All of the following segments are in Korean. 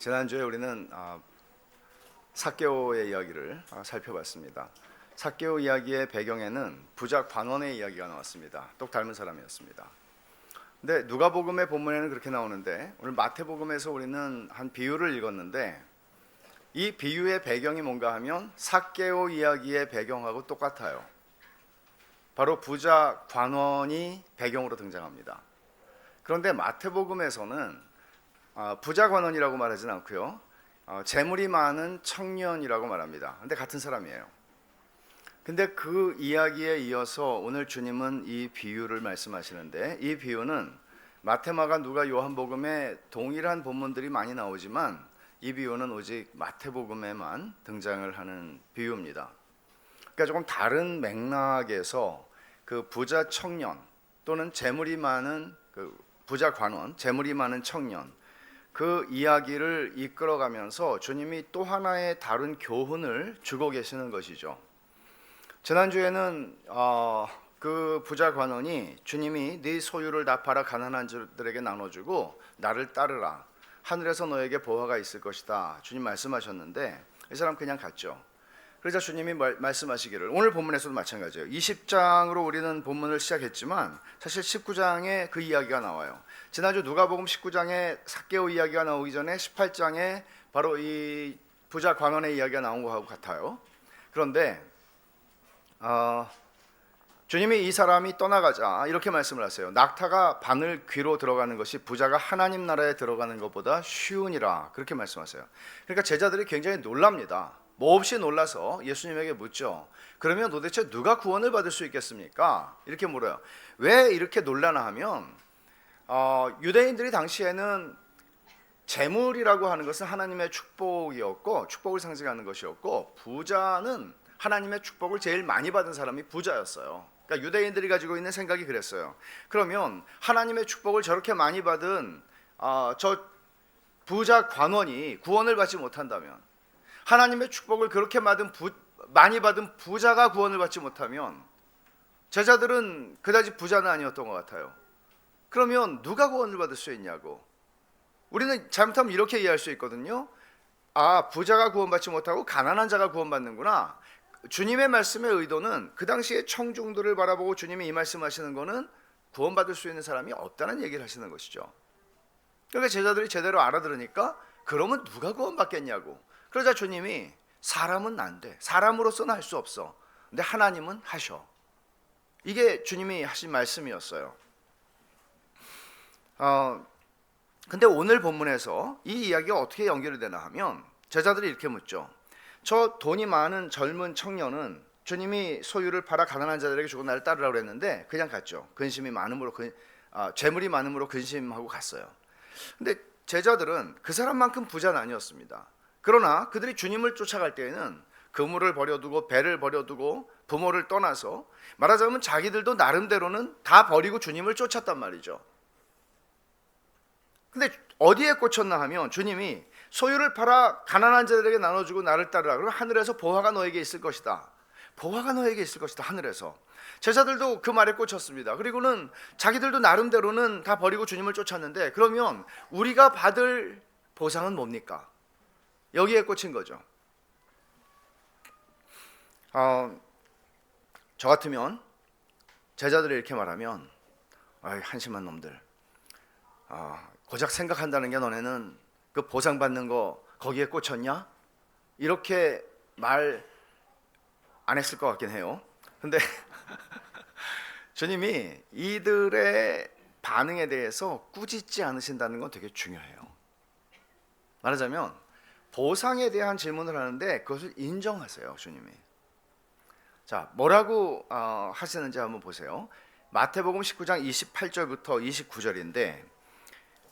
지난주에 우리는 삭개오의 이야기를 살펴봤습니다. 삭개오 이야기의 배경에는 부자 관원의 이야기가 나왔습니다. 똑 닮은 사람이었습니다. 근데 누가복음의 본문에는 그렇게 나오는데 오늘 마태복음에서 우리는 한 비유를 읽었는데 이 비유의 배경이 뭔가 하면 삭개오 이야기의 배경하고 똑같아요. 바로 부자 관원이 배경으로 등장합니다. 그런데 마태복음에서는 부자 관원이라고 말하지는 않고요. 재물이 많은 청년이라고 말합니다. 근데 같은 사람이에요. 근데 그 이야기에 이어서 오늘 주님은 이 비유를 말씀하시는데 이 비유는 마태, 마가, 누가, 요한복음에 동일한 본문들이 많이 나오지만 이 비유는 오직 마태복음에만 등장을 하는 비유입니다. 그러니까 조금 다른 맥락에서 그 부자 청년 또는 재물이 많은 그 부자 관원, 재물이 많은 청년 그 이야기를 이끌어가면서 주님이 또 하나의 다른 교훈을 주고 계시는 것이죠. 지난주에는 그 부자 관원이 주님이 네 소유를 다 팔아 가난한 자들에게 나눠주고 나를 따르라. 하늘에서 너에게 보화가 있을 것이다. 주님 말씀하셨는데 이 사람 그냥 갔죠. 그러자 주님이 말씀하시기를 오늘 본문에서도 마찬가지예요. 20장으로 우리는 본문을 시작했지만 사실 19장에 그 이야기가 나와요. 지난주 누가복음 19장에 삭개오 이야기가 나오기 전에 18장에 바로 이 부자 관원의 이야기가 나온 것하고 같아요. 그런데 주님이 이 사람이 떠나가자 이렇게 말씀을 하세요. 낙타가 바늘 귀로 들어가는 것이 부자가 하나님 나라에 들어가는 것보다 쉬우니라 그렇게 말씀하세요. 그러니까 제자들이 굉장히 놀랍니다. 뭐 없이 놀라서 예수님에게 묻죠. 그러면 도대체 누가 구원을 받을 수 있겠습니까? 이렇게 물어요. 왜 이렇게 놀라나 하면 유대인들이 당시에는 재물이라고 하는 것은 하나님의 축복이었고 축복을 상징하는 것이었고 부자는 하나님의 축복을 제일 많이 받은 사람이 부자였어요. 그러니까 유대인들이 가지고 있는 생각이 그랬어요. 그러면 하나님의 축복을 저렇게 많이 받은 저 부자 관원이 구원을 받지 못한다면 하나님의 축복을 그렇게 많이 받은 부자가 구원을 받지 못하면 제자들은 그다지 부자는 아니었던 것 같아요. 그러면 누가 구원을 받을 수 있냐고. 우리는 잘못하면 이렇게 이해할 수 있거든요. 부자가 구원받지 못하고 가난한 자가 구원받는구나. 주님의 말씀의 의도는 그 당시에 청중들을 바라보고 주님이 이 말씀하시는 거는 구원받을 수 있는 사람이 없다는 얘기를 하시는 것이죠. 그러니까 제자들이 제대로 알아들으니까 그러면 누가 구원받겠냐고. 그러자 주님이 사람은 안 돼. 사람으로서는 할 수 없어. 근데 하나님은 하셔. 이게 주님이 하신 말씀이었어요. 근데 오늘 본문에서 이 이야기가 어떻게 연결이 되나 하면 제자들이 이렇게 묻죠. 저 돈이 많은 젊은 청년은 주님이 소유를 팔아 가난한 자들에게 주고 나를 따르라고 그랬는데 그냥 갔죠. 재물이 많음으로 근심하고 갔어요. 근데 제자들은 그 사람만큼 부자는 아니었습니다. 그러나 그들이 주님을 쫓아갈 때에는 그물을 버려두고 배를 버려두고 부모를 떠나서 말하자면 자기들도 나름대로는 다 버리고 주님을 쫓았단 말이죠. 근데 어디에 꽂혔나 하면 주님이 소유를 팔아 가난한 자들에게 나눠주고 나를 따르라. 그럼 하늘에서 보화가 너에게 있을 것이다. 보화가 너에게 있을 것이다. 하늘에서. 제자들도 그 말에 꽂혔습니다. 그리고는 자기들도 나름대로는 다 버리고 주님을 쫓았는데 그러면 우리가 받을 보상은 뭡니까? 여기에 꽂힌 거죠. 저 같으면 제자들이 이렇게 말하면 한심한 놈들, 고작 생각한다는 게 너네는 그 보상받는 거 거기에 꽂혔냐? 이렇게 말 안 했을 것 같긴 해요. 근데 주님이 이들의 반응에 대해서 꾸짖지 않으신다는 건 되게 중요해요. 말하자면 보상에 대한 질문을 하는데 그것을 인정하세요. 주님이. 자, 뭐라고 하시는지 한번 보세요. 마태복음 19장 28절부터 29절인데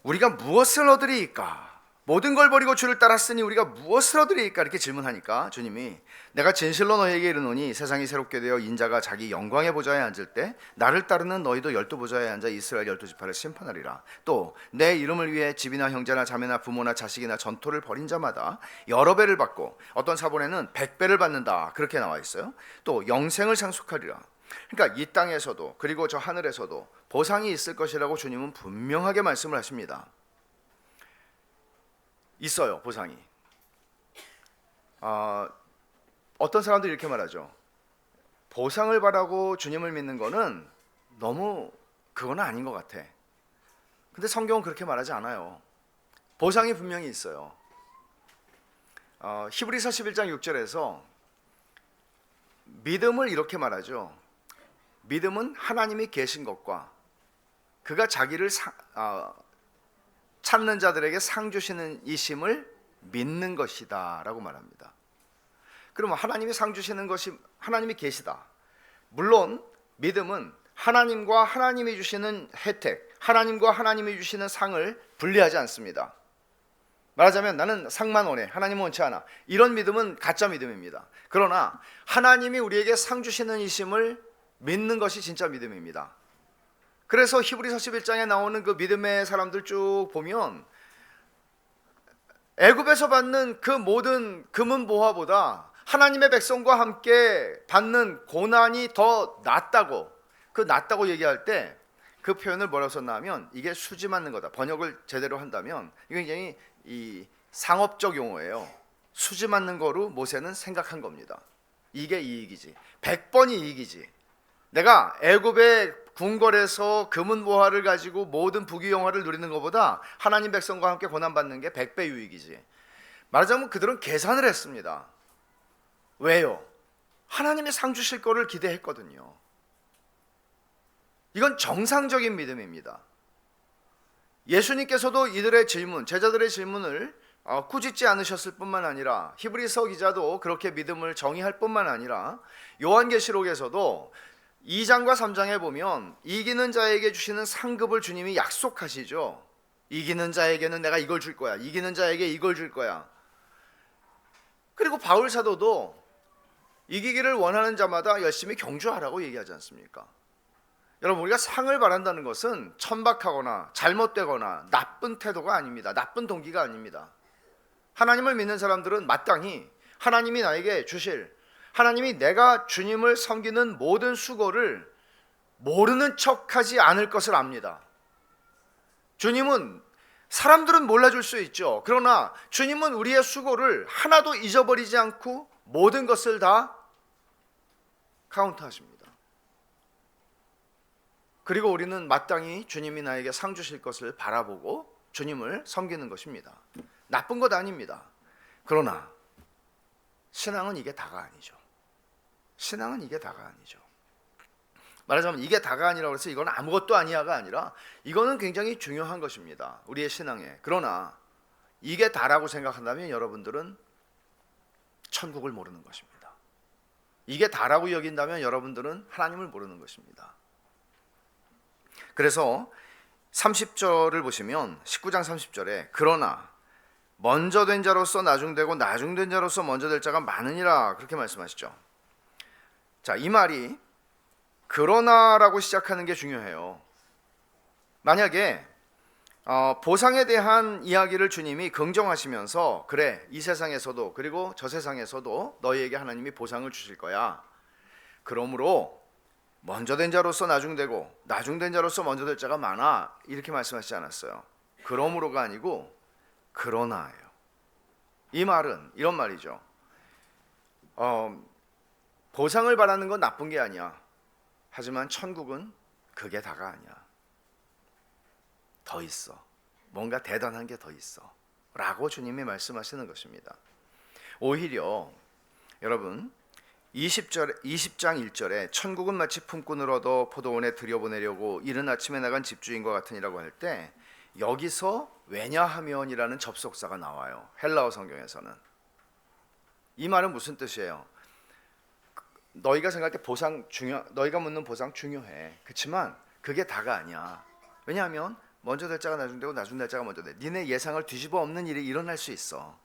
우리가 무엇을 얻으리이까? 모든 걸 버리고 주를 따랐으니 우리가 무엇을 얻으리이까? 이렇게 질문하니까 주님이 내가 진실로 너희에게 이르노니 세상이 새롭게 되어 인자가 자기 영광의 보좌에 앉을 때 나를 따르는 너희도 12보좌에 앉아 이스라엘 12지파를 심판하리라. 또 내 이름을 위해 집이나 형제나 자매나 부모나 자식이나 전토를 벌인 자마다 여러 배를 받고 어떤 사본에는 100배를 받는다. 그렇게 나와 있어요. 또 영생을 상속하리라. 그러니까 이 땅에서도 그리고 저 하늘에서도 보상이 있을 것이라고 주님은 분명하게 말씀을 하십니다. 있어요, 보상이. 어떤 사람들이 이렇게 말하죠. 보상을 바라고 주님을 믿는 거는 너무 그건 아닌 것 같아. 근데 성경은 그렇게 말하지 않아요. 보상이 분명히 있어요. 히브리서 11장 6절에서 믿음을 이렇게 말하죠. 믿음은 하나님이 계신 것과 그가 자기를 찾는 자들에게 상 주시는 이심을 믿는 것이다 라고 말합니다. 그러면 하나님이 상 주시는 것이 하나님이 계시다. 물론 믿음은 하나님과 하나님이 주시는 혜택, 하나님과 하나님이 주시는 상을 분리하지 않습니다. 말하자면 나는 상만 원해, 하나님은 원치 않아. 이런 믿음은 가짜 믿음입니다. 그러나 하나님이 우리에게 상 주시는 이심을 믿는 것이 진짜 믿음입니다. 그래서 히브리서 11장에 나오는 그 믿음의 사람들 쭉 보면 애굽에서 받는 그 모든 금은 보화보다 하나님의 백성과 함께 받는 고난이 더 낫다고, 그 낫다고 얘기할 때 그 표현을 뭐라고 썼나 하면 이게 수지 맞는 거다. 번역을 제대로 한다면 이게 굉장히 이 상업적 용어예요. 수지 맞는 거로 모세는 생각한 겁니다. 이게 이익이지. 100번이 이익이지. 내가 애굽의 궁궐에서 금은 보화를 가지고 모든 부귀영화를 누리는 것보다 하나님 백성과 함께 고난받는 게 100배 유익이지. 말하자면 그들은 계산을 했습니다. 왜요? 하나님이 상 주실 거를 기대했거든요. 이건 정상적인 믿음입니다. 예수님께서도 이들의 질문, 제자들의 질문을 꾸짖지 않으셨을 뿐만 아니라 히브리서 기자도 그렇게 믿음을 정의할 뿐만 아니라 요한계시록에서도 2장과 3장에 보면 이기는 자에게 주시는 상급을 주님이 약속하시죠. 이기는 자에게는 내가 이걸 줄 거야. 이기는 자에게 이걸 줄 거야. 그리고 바울 사도도 이기기를 원하는 자마다 열심히 경주하라고 얘기하지 않습니까? 여러분, 우리가 상을 바란다는 것은 천박하거나 잘못되거나 나쁜 태도가 아닙니다. 나쁜 동기가 아닙니다. 하나님을 믿는 사람들은 마땅히 하나님이 나에게 주실, 하나님이 내가 주님을 섬기는 모든 수고를 모르는 척하지 않을 것을 압니다. 주님은, 사람들은 몰라줄 수 있죠. 그러나 주님은 우리의 수고를 하나도 잊어버리지 않고 모든 것을 다 카운트하십니다. 그리고 우리는 마땅히 주님이 나에게 상 주실 것을 바라보고 주님을 섬기는 것입니다. 나쁜 것 아닙니다. 그러나 신앙은 이게 다가 아니죠. 신앙은 이게 다가 아니죠. 말하자면 이게 다가 아니라고 해서 이건 아무것도 아니야가 아니라 이거는 굉장히 중요한 것입니다. 우리의 신앙에. 그러나 이게 다라고 생각한다면 여러분들은 천국을 모르는 것입니다. 이게 다라고 여긴다면 여러분들은 하나님을 모르는 것입니다. 그래서 30절을 보시면 19장 30절에 그러나 먼저 된 자로서 나중되고 나중된 자로서 먼저 될 자가 많으니라 그렇게 말씀하시죠. 자, 이 말이 그러나라고 시작하는 게 중요해요. 만약에 보상에 대한 이야기를 주님이 긍정하시면서 그래, 이 세상에서도 그리고 저 세상에서도 너희에게 하나님이 보상을 주실 거야. 그러므로 먼저 된 자로서 나중되고 나중된 자로서 먼저 될 자가 많아, 이렇게 말씀하시지 않았어요. 그러므로가 아니고 그러나예요. 이 말은 이런 말이죠. 보상을 바라는 건 나쁜 게 아니야. 하지만 천국은 그게 다가 아니야. 더 있어. 뭔가 대단한 게 더 있어 라고 주님이 말씀하시는 것입니다. 오히려 여러분 20장 1절에 천국은 마치 품꾼을 얻어 포도원에 들여보내려고 이른 아침에 나간 집주인과 같으니라고 할 때 여기서 왜냐하면이라는 접속사가 나와요. 헬라어 성경에서는. 이 말은 무슨 뜻이에요? 너희가 생각할 때 너희가 묻는 보상 중요해. 그렇지만 그게 다가 아니야. 왜냐하면 먼저 될 자가 나중되고 나중될 자가 먼저 돼. 니네 예상을 뒤집어 엎는 일이 일어날 수 있어.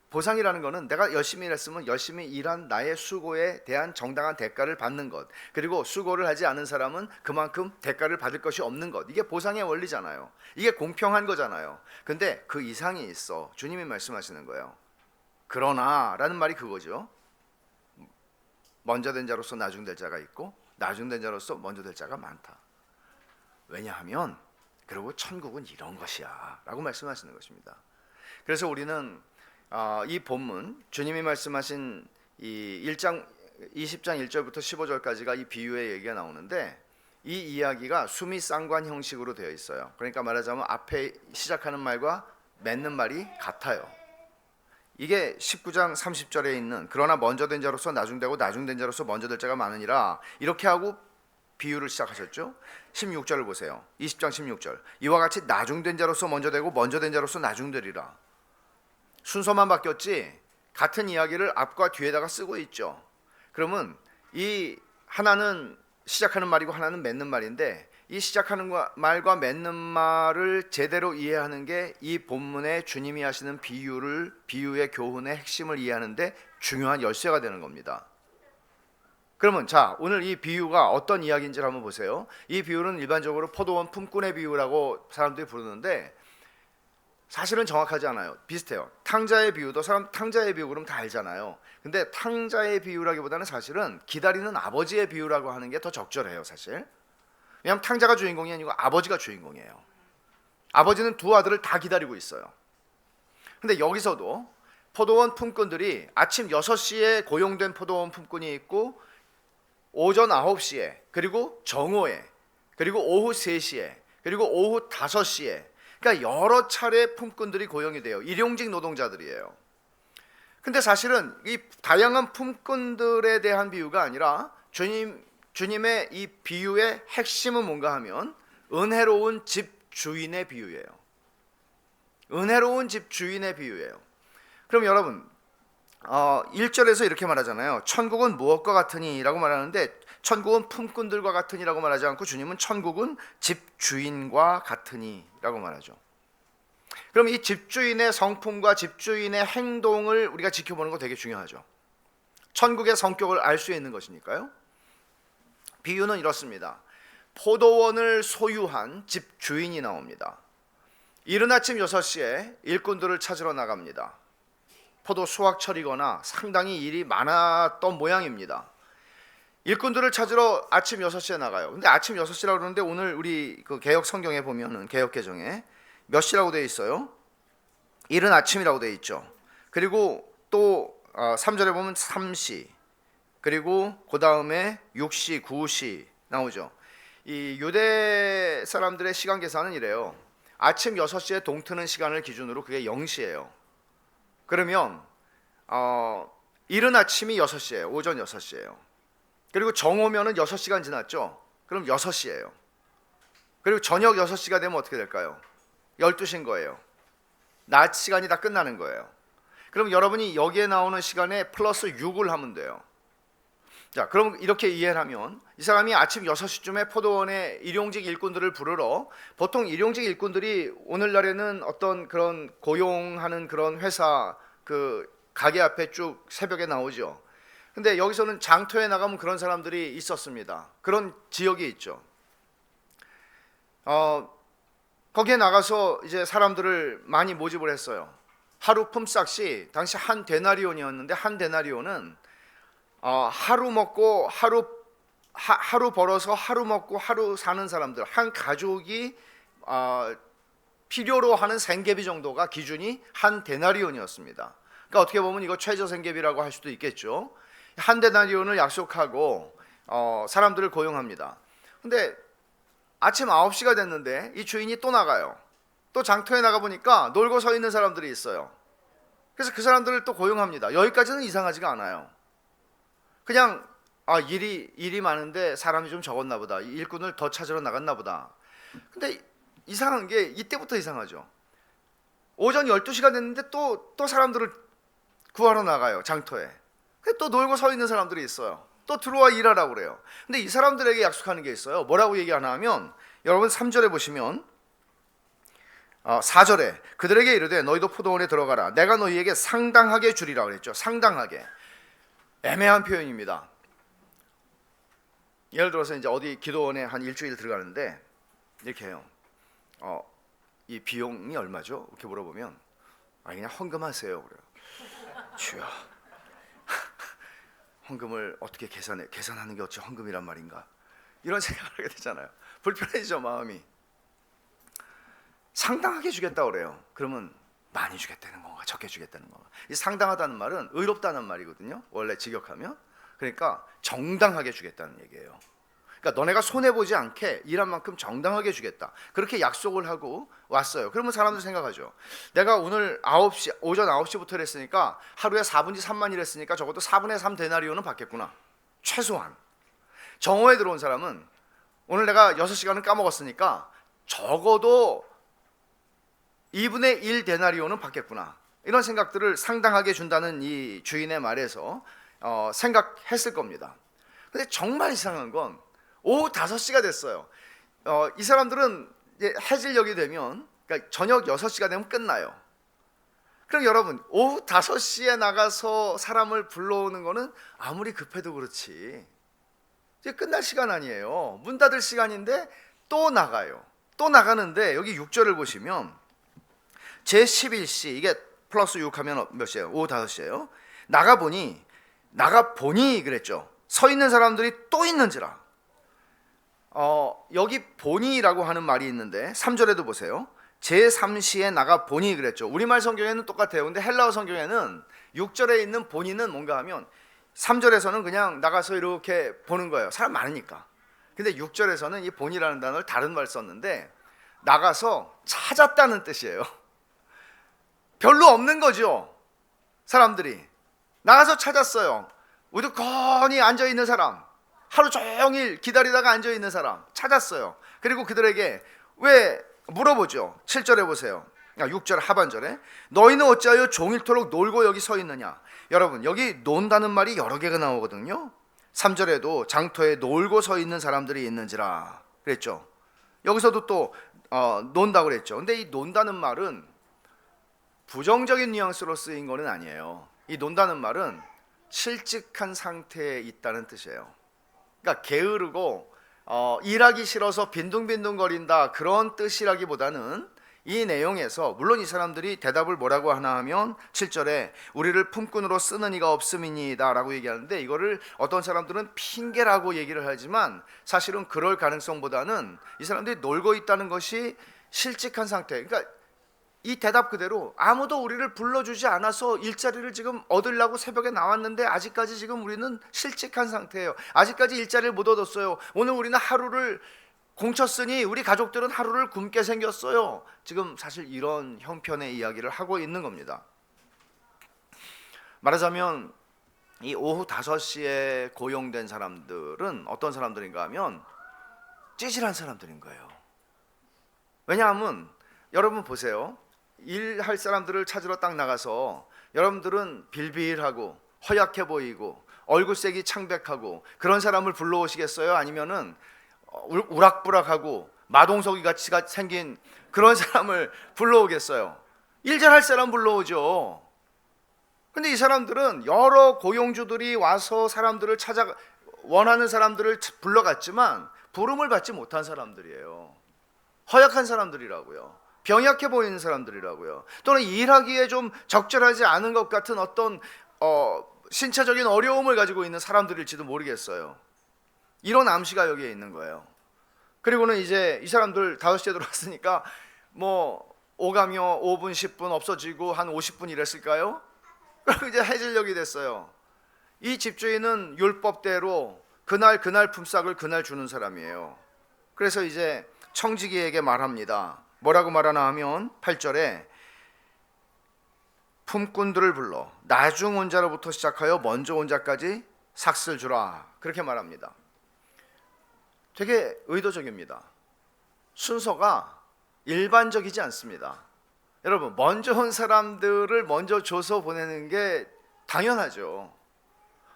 보상이라는 거는 내가 열심히 일했으면 열심히 일한 나의 수고에 대한 정당한 대가를 받는 것, 그리고 수고를 하지 않은 사람은 그만큼 대가를 받을 것이 없는 것, 이게 보상의 원리잖아요. 이게 공평한 거잖아요. 근데 그 이상이 있어. 주님이 말씀하시는 거예요. 그러나 라는 말이 그거죠. 먼저 된 자로서 나중될 자가 있고 나중된 자로서 먼저 될 자가 많다. 왜냐하면 그리고 천국은 이런 것이야 라고 말씀하시는 것입니다. 그래서 우리는 이 본문 주님이 말씀하신 이 1장 20장 1절부터 15절까지가 이 비유의 얘기가 나오는데, 이 이야기가 수미 쌍관 형식으로 되어 있어요. 그러니까 말하자면 앞에 시작하는 말과 맺는 말이 같아요. 이게 19장 30절에 있는 그러나 먼저 된 자로서 나중되고 나중된 자로서 먼저 될 자가 많으니라, 이렇게 하고 비유를 시작하셨죠. 16절을 보세요. 20장 16절, 이와 같이 나중된 자로서 먼저 되고 먼저 된 자로서 나중되리라. 순서만 바뀌었지 같은 이야기를 앞과 뒤에다가 쓰고 있죠. 그러면 이 하나는 시작하는 말이고 하나는 맺는 말인데, 이 시작하는 말과 맺는 말을 제대로 이해하는 게 이 본문에 주님이 하시는 비유의 교훈의 핵심을 이해하는데 중요한 열쇠가 되는 겁니다. 그러면 자, 오늘 이 비유가 어떤 이야기인지를 한번 보세요. 이 비유는 일반적으로 포도원 품꾼의 비유라고 사람들이 부르는데 사실은 정확하지 않아요. 비슷해요. 탕자의 비유도 사람 탕자의 비유 그러면 다 알잖아요. 근데 탕자의 비유라기보다는 사실은 기다리는 아버지의 비유라고 하는 게 더 적절해요, 사실. 왜냐하면 탕자가 주인공이 아니고 아버지가 주인공이에요. 아버지는 두 아들을 다 기다리고 있어요. 근데 여기서도 포도원 품꾼들이 아침 6시에 고용된 포도원 품꾼이 있고, 오전 9시에, 그리고 정오에, 그리고 오후 3시에, 그리고 오후 5시에, 그러니까 여러 차례 품꾼들이 고용이 돼요. 일용직 노동자들이에요. 근데 사실은 이 다양한 품꾼들에 대한 비유가 아니라 주님의 이 비유의 핵심은 뭔가 하면 은혜로운 집 주인의 비유예요. 은혜로운 집 주인의 비유예요. 그럼 여러분 1절에서 이렇게 말하잖아요. 천국은 무엇과 같으니 라고 말하는데, 천국은 품꾼들과 같으니 라고 말하지 않고 주님은 천국은 집주인과 같으니 라고 말하죠. 그럼 이 집주인의 성품과 집주인의 행동을 우리가 지켜보는 거 되게 중요하죠. 천국의 성격을 알 수 있는 것이니까요. 비유는 이렇습니다. 포도원을 소유한 집주인이 나옵니다. 이른 아침 6시에 일꾼들을 찾으러 나갑니다. 포도 수확철이거나 상당히 일이 많았던 모양입니다. 일꾼들을 찾으러 아침 6시에 나가요. 근데 아침 6시라고 그러는데 오늘 우리 그 개역 성경에 보면은 개역 개정에 몇 시라고 되어 있어요? 이른 아침이라고 되어 있죠. 그리고 또 3절에 보면 3시, 그리고 그 다음에 6시, 9시 나오죠. 이 유대 사람들의 시간 계산은 이래요. 아침 6시에 동트는 시간을 기준으로 그게 0시예요. 그러면 이른 아침이 6시예요. 오전 6시예요. 그리고 정오면은 6시간 지났죠. 그럼 6시예요. 그리고 저녁 6시가 되면 어떻게 될까요? 12시인 거예요. 낮 시간이 다 끝나는 거예요. 그럼 여러분이 여기에 나오는 시간에 플러스 6을 하면 돼요. 자, 그럼 이렇게 이해를 하면 이 사람이 아침 6시쯤에 포도원에 일용직 일꾼들을 부르러, 보통 일용직 일꾼들이 오늘날에는 어떤 그런 고용하는 그런 회사 그 가게 앞에 쭉 새벽에 나오죠. 근데 여기서는 장터에 나가면 그런 사람들이 있었습니다. 그런 지역이 있죠. 거기에 나가서 이제 사람들을 많이 모집을 했어요. 하루 품삯이 당시 한 데나리온이었는데, 한 데나리온은 하루 먹고 하루 벌어서 하루 먹고 하루 사는 사람들, 한 가족이 필요로 하는 생계비 정도가 기준이 한 데나리온이었습니다. 그러니까 어떻게 보면 이거 최저 생계비라고 할 수도 있겠죠. 한 데나리온을 약속하고 사람들을 고용합니다. 근데 아침 9시가 됐는데 이 주인이 또 나가요. 또 장터에 나가 보니까 놀고 서 있는 사람들이 있어요. 그래서 그 사람들을 또 고용합니다. 여기까지는 이상하지가 않아요. 그냥 일이 많은데 사람이 좀 적었나 보다. 일꾼을 더 찾으러 나갔나 보다. 근데 이상한 게 이때부터 이상하죠. 오전 12시가 됐는데 또 사람들을 구하러 나가요. 장터에. 또 놀고 서 있는 사람들이 있어요. 또 들어와 일하라고 그래요. 근데 이 사람들에게 약속하는 게 있어요. 뭐라고 얘기하나 하면, 여러분 3절에 보시면 4절에 그들에게 이르되 너희도 포도원에 들어가라. 내가 너희에게 상당하게 주리라 그랬죠. 상당하게. 애매한 표현입니다. 예를 들어서 이제 어디 기도원에 한 일주일 들어가는데 이렇게 해요. 이 비용이 얼마죠? 이렇게 물어보면 그냥 헌금하세요 그래요. 주여, 헌금을 어떻게 계산하는 게 어찌 헌금이란 말인가, 이런 생각을 하게 되잖아요. 불편해지죠, 마음이. 상당하게 주겠다 그래요. 그러면 많이 주겠다는 건가, 적게 주겠다는 건가. 이 상당하다는 말은 의롭다는 말이거든요, 원래 직역하면. 그러니까 정당하게 주겠다는 얘기예요. 그러니까 너네가 손해보지 않게 일한 만큼 정당하게 주겠다, 그렇게 약속을 하고 왔어요. 그러면 사람들 생각하죠. 내가 오늘 9시, 오전 9시부터 일했으니까 하루에 4분의 3만 일했으니까 적어도 4분의 3 데나리온은 받겠구나, 최소한. 정오에 들어온 사람은 오늘 내가 6시간은 까먹었으니까 적어도 2분의 1 데나리온은 받겠구나, 이런 생각들을 상당하게 준다는 이 주인의 말에서 생각했을 겁니다. 근데 정말 이상한 건 오후 5시가 됐어요. 이 사람들은 이제 해질녘이 되면, 그러니까 저녁 6시가 되면 끝나요. 그럼 여러분, 오후 5시에 나가서 사람을 불러오는 거는 아무리 급해도 그렇지 이제 끝날 시간 아니에요. 문 닫을 시간인데 또 나가요. 또 나가는데 여기 6절을 보시면 제11시, 이게 플러스 6 하면 몇 시예요? 오후 5시예요. 나가보니 그랬죠. 서 있는 사람들이 또 있는지라. 여기 보니라고 하는 말이 있는데 3절에도 보세요. 제3시에 나가보니 그랬죠. 우리말 성경에는 똑같아요. 근데 헬라어 성경에는 6절에 있는 보니는 뭔가 하면 3절에서는 그냥 나가서 이렇게 보는 거예요, 사람 많으니까. 근데 6절에서는 이 보니라는 단어를 다른 말 썼는데 나가서 찾았다는 뜻이에요. 별로 없는 거죠. 사람들이 나가서 찾았어요. 우두커니 앉아있는 사람, 하루 종일 기다리다가 앉아있는 사람 찾았어요. 그리고 그들에게 왜 물어보죠. 7절에 보세요. 6절 하반절에 너희는 어찌하여 종일토록 놀고 여기 서 있느냐. 여러분, 여기 논다는 말이 여러 개가 나오거든요. 3절에도 장터에 놀고 서 있는 사람들이 있는지라 그랬죠. 여기서도 또 논다고 그랬죠. 근데 이 논다는 말은 부정적인 뉘앙스로 쓰인 거는 아니에요. 이 논다는 말은 실직한 상태에 있다는 뜻이에요. 그러니까 게으르고 일하기 싫어서 빈둥빈둥거린다, 그런 뜻이라기보다는 이 내용에서, 물론 이 사람들이 대답을 뭐라고 하나 하면 7절에 우리를 품꾼으로 쓰는 이가 없음이니이다 라고 얘기하는데, 이거를 어떤 사람들은 핑계라고 얘기를 하지만 사실은 그럴 가능성보다는 이 사람들이 놀고 있다는 것이 실직한 상태. 그러니까 이 대답 그대로 아무도 우리를 불러주지 않아서 일자리를 지금 얻으려고 새벽에 나왔는데 아직까지 지금 우리는 실직한 상태예요. 아직까지 일자리를 못 얻었어요. 오늘 우리는 하루를 공쳤으니 우리 가족들은 하루를 굶게 생겼어요. 지금 사실 이런 형편의 이야기를 하고 있는 겁니다. 말하자면 이 오후 5시에 고용된 사람들은 어떤 사람들인가 하면 찌질한 사람들인 거예요. 왜냐하면 여러분 보세요. 일할 사람들을 찾으러 딱 나가서 여러분들은 빌빌하고 허약해 보이고 얼굴색이 창백하고 그런 사람을 불러오시겠어요? 아니면은 우락부락하고 마동석이 같이 생긴 그런 사람을 불러오겠어요? 일 잘할 사람 불러오죠. 근데 이 사람들은 여러 고용주들이 와서 사람들을 원하는 사람들을 불러갔지만 부름을 받지 못한 사람들이에요. 허약한 사람들이라고요. 병약해 보이는 사람들이라고요. 또는 일하기에 좀 적절하지 않은 것 같은 어떤 신체적인 어려움을 가지고 있는 사람들일지도 모르겠어요. 이런 암시가 여기에 있는 거예요. 그리고는 이제 이 사람들 5시에 들어왔으니까 뭐 오가며 5분 10분 없어지고 한 50분 일했을까요? 그리고 이제 해질녘이 됐어요. 이 집주인은 율법대로 그날 품삯을 그날 주는 사람이에요. 그래서 이제 청지기에게 말합니다. 뭐라고 말하나 하면 8절에 품꾼들을 불러 나중 온 자로부터 시작하여 먼저 온 자까지 삭슬 주라, 그렇게 말합니다. 되게 의도적입니다. 순서가 일반적이지 않습니다. 여러분, 먼저 온 사람들을 먼저 줘서 보내는 게 당연하죠.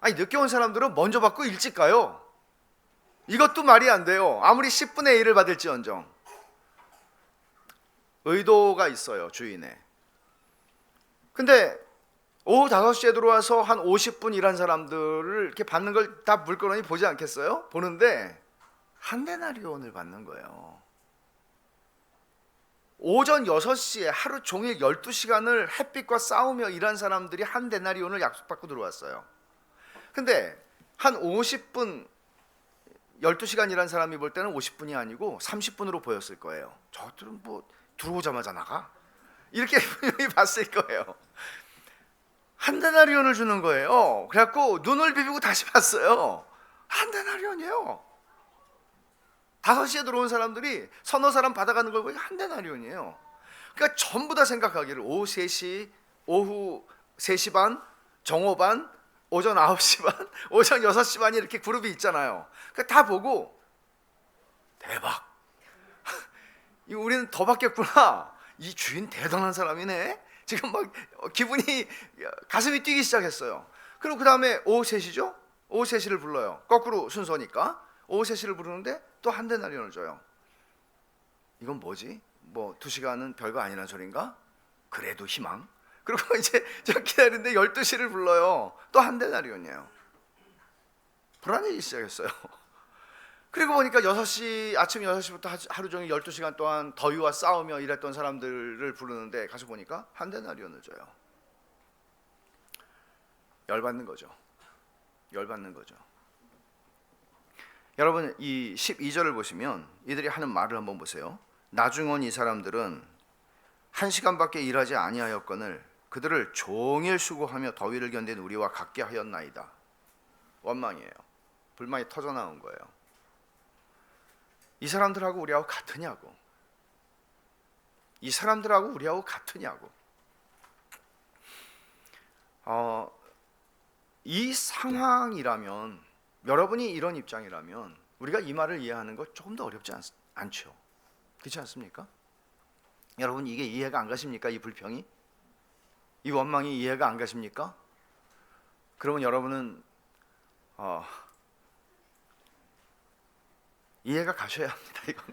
아니, 늦게 온 사람들은 먼저 받고 일찍 가요. 이것도 말이 안 돼요. 아무리 10분의 1을 받을지언정. 의도가 있어요, 주인에. 근데 오후 5시에 들어와서 한 50분 일한 사람들을 이렇게 받는 걸 다 물끄러미 보지 않겠어요? 보는데 한 데나리온을 받는 거예요. 오전 6시에 하루 종일 12시간을 햇빛과 싸우며 일한 사람들이 한 데나리온을 약속받고 들어왔어요. 근데 한 50분, 12시간 일한 사람이 볼 때는 50분이 아니고 30분으로 보였을 거예요. 저들은 뭐 들어오자마자 나가? 이렇게 분명히 봤을 거예요. 한 데나리온을 주는 거예요. 그래갖고 눈을 비비고 다시 봤어요. 한 데나리온이에요. 5시에 들어온 사람들이 서너 사람 받아가는 걸 보니까 한 데나리온이에요. 그러니까 전부 다 생각하기를 오후 3시, 오후 3시 반, 정오 반, 오전 9시 반, 오전 6시 반이 이렇게 그룹이 있잖아요. 그러니까 다 보고 대박. 우리는 더 받겠구나. 이 주인 대단한 사람이네. 지금 막 기분이 가슴이 뛰기 시작했어요. 그리고 그 다음에 오후 3시죠? 오후 3시를 불러요. 거꾸로 순서니까 오후 3시를 부르는데 또 한 데나리온을 줘요. 이건 뭐지? 뭐 2시간은 별거 아니란 소린가? 그래도 희망. 그리고 이제 저 기다리는데 12시를 불러요. 또 한 데나리온이에요. 불안해지기 시작했어요. 그리고 보니까 아침 6시부터 하루 종일 12시간 동안 더위와 싸우며 일했던 사람들을 부르는데 가서 보니까 한 데나리온을 줘요. 열받는 거죠. 열받는 거죠. 여러분, 이 12절을 보시면 이들이 하는 말을 한번 보세요. 나중 온 이 사람들은 1시간밖에 일하지 아니하였거늘 그들을 종일 수고하며 더위를 견딘 우리와 같게 하였나이다. 원망이에요. 불만이 터져 나온 거예요. 이 사람들하고 우리하고 같으냐고. 이 사람들하고 우리하고 같으냐고. 이 상황이라면, 여러분이 이런 입장이라면 우리가 이 말을 이해하는 거 조금 더 어렵지 않죠. 그렇지 않습니까? 여러분, 이게 이해가 안 가십니까? 이 불평이? 이 원망이 이해가 안 가십니까? 그러면 여러분은 이해가 가셔야 합니다. 이건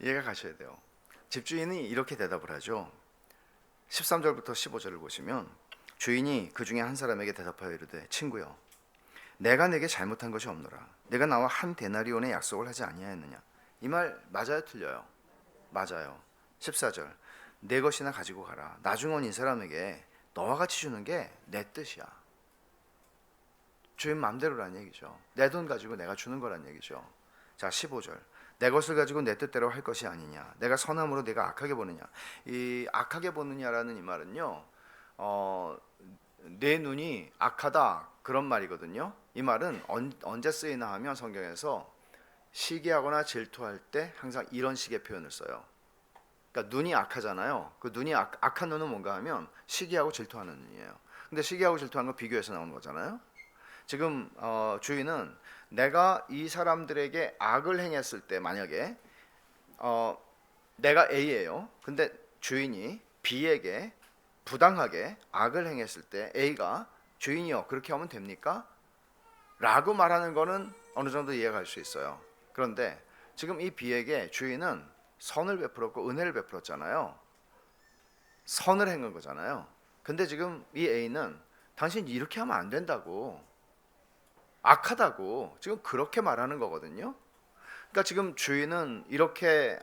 이해가 가셔야 돼요. 집주인이 이렇게 대답을 하죠. 13절부터 15절을 보시면 주인이 그 중에 한 사람에게 대답하여 이르되 친구여 내가 내게 잘못한 것이 없노라. 내가 나와 한 데나리온의 약속을 하지 아니하였느냐. 이 말 맞아요, 틀려요? 맞아요. 14절 내 것이나 가지고 가라. 나중 온 이 사람에게 너와 같이 주는 게 내 뜻이야. 주인 마음대로란 얘기죠. 내 돈 가지고 내가 주는 거란 얘기죠. 자, 15절 내 것을 가지고 내 뜻대로 할 것이 아니냐. 내가 선함으로 내가 악하게 보느냐. 이 악하게 보느냐라는 이 말은요, 내 눈이 악하다 그런 말이거든요. 이 말은 언제 쓰이나 하면 성경에서 시기하거나 질투할 때 항상 이런 식의 표현을 써요. 그러니까 눈이 악하잖아요. 그 눈이 악한 눈은 뭔가 하면 시기하고 질투하는 눈이에요. 근데 시기하고 질투하는 거 비교해서 나오는 거잖아요. 지금 주인은 내가 이 사람들에게 악을 행했을 때, 만약에 내가 A예요. 근데 주인이 B에게 부당하게 악을 행했을 때 A가 주인이요 그렇게 하면 됩니까? 라고 말하는 거는 어느 정도 이해가 갈 수 있어요. 그런데 지금 이 B에게 주인은 선을 베풀었고 은혜를 베풀었잖아요. 선을 행한 거잖아요. 근데 지금 이 A는 당신 이렇게 하면 안 된다고, 악하다고 지금 그렇게 말하는 거거든요. 그러니까 지금 주인은 이렇게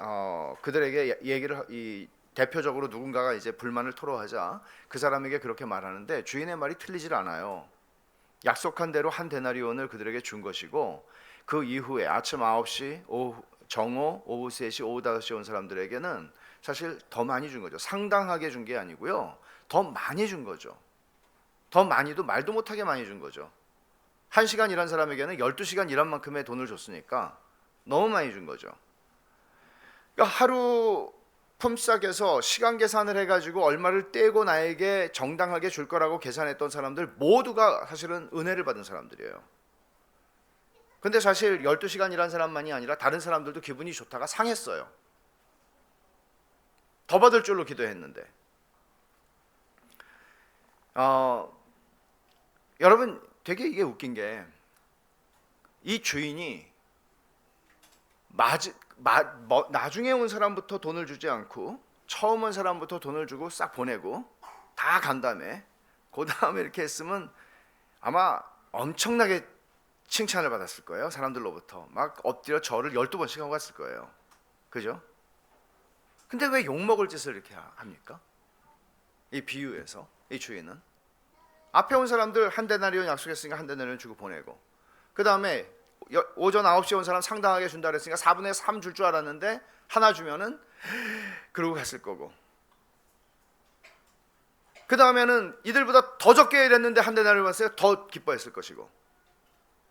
그들에게 얘기를 대표적으로 누군가가 이제 불만을 토로하자 그 사람에게 그렇게 말하는데 주인의 말이 틀리질 않아요. 약속한 대로 한 데나리온을 그들에게 준 것이고 그 이후에 아침 9시, 정오, 오후 3시, 오후 5시 온 사람들에게는 사실 더 많이 준 거죠. 상당하게 준 게 아니고요. 더 많이 준 거죠. 더 많이도 말도 못하게 많이 준 거죠. 1시간 일한 사람에게는 12시간 일한 만큼의 돈을 줬으니까 너무 많이 준 거죠. 그러니까 하루 품삯에서 시간 계산을 해가지고 얼마를 떼고 나에게 정당하게 줄 거라고 계산했던 사람들 모두가 사실은 은혜를 받은 사람들이에요. 근데 사실 12시간 일한 사람만이 아니라 다른 사람들도 기분이 좋다가 상했어요. 더 받을 줄로 기도했는데. 여러분 되게 이게 웃긴 게 이 주인이 나중에 온 사람부터 돈을 주지 않고 처음 온 사람부터 돈을 주고 싹 보내고 다 간 다음에 그 다음에 이렇게 했으면 아마 엄청나게 칭찬을 받았을 거예요. 사람들로부터 막 엎드려 절을 12번씩 하고 갔을 거예요. 그죠? 근데 왜 욕먹을 짓을 이렇게 합니까? 이 비유에서 이 주인은 앞에 온 사람들 한 데나리온 약속했으니까 한 데나리온 주고 보내고 그 다음에 오전 9시에 온 사람 상당하게 준다 그랬으니까 4분의 3 줄 줄 알았는데 하나 주면은 그러고 갔을 거고, 그 다음에는 이들보다 더 적게 일했는데 한 데나리온을 받았어요. 더 기뻐했을 것이고,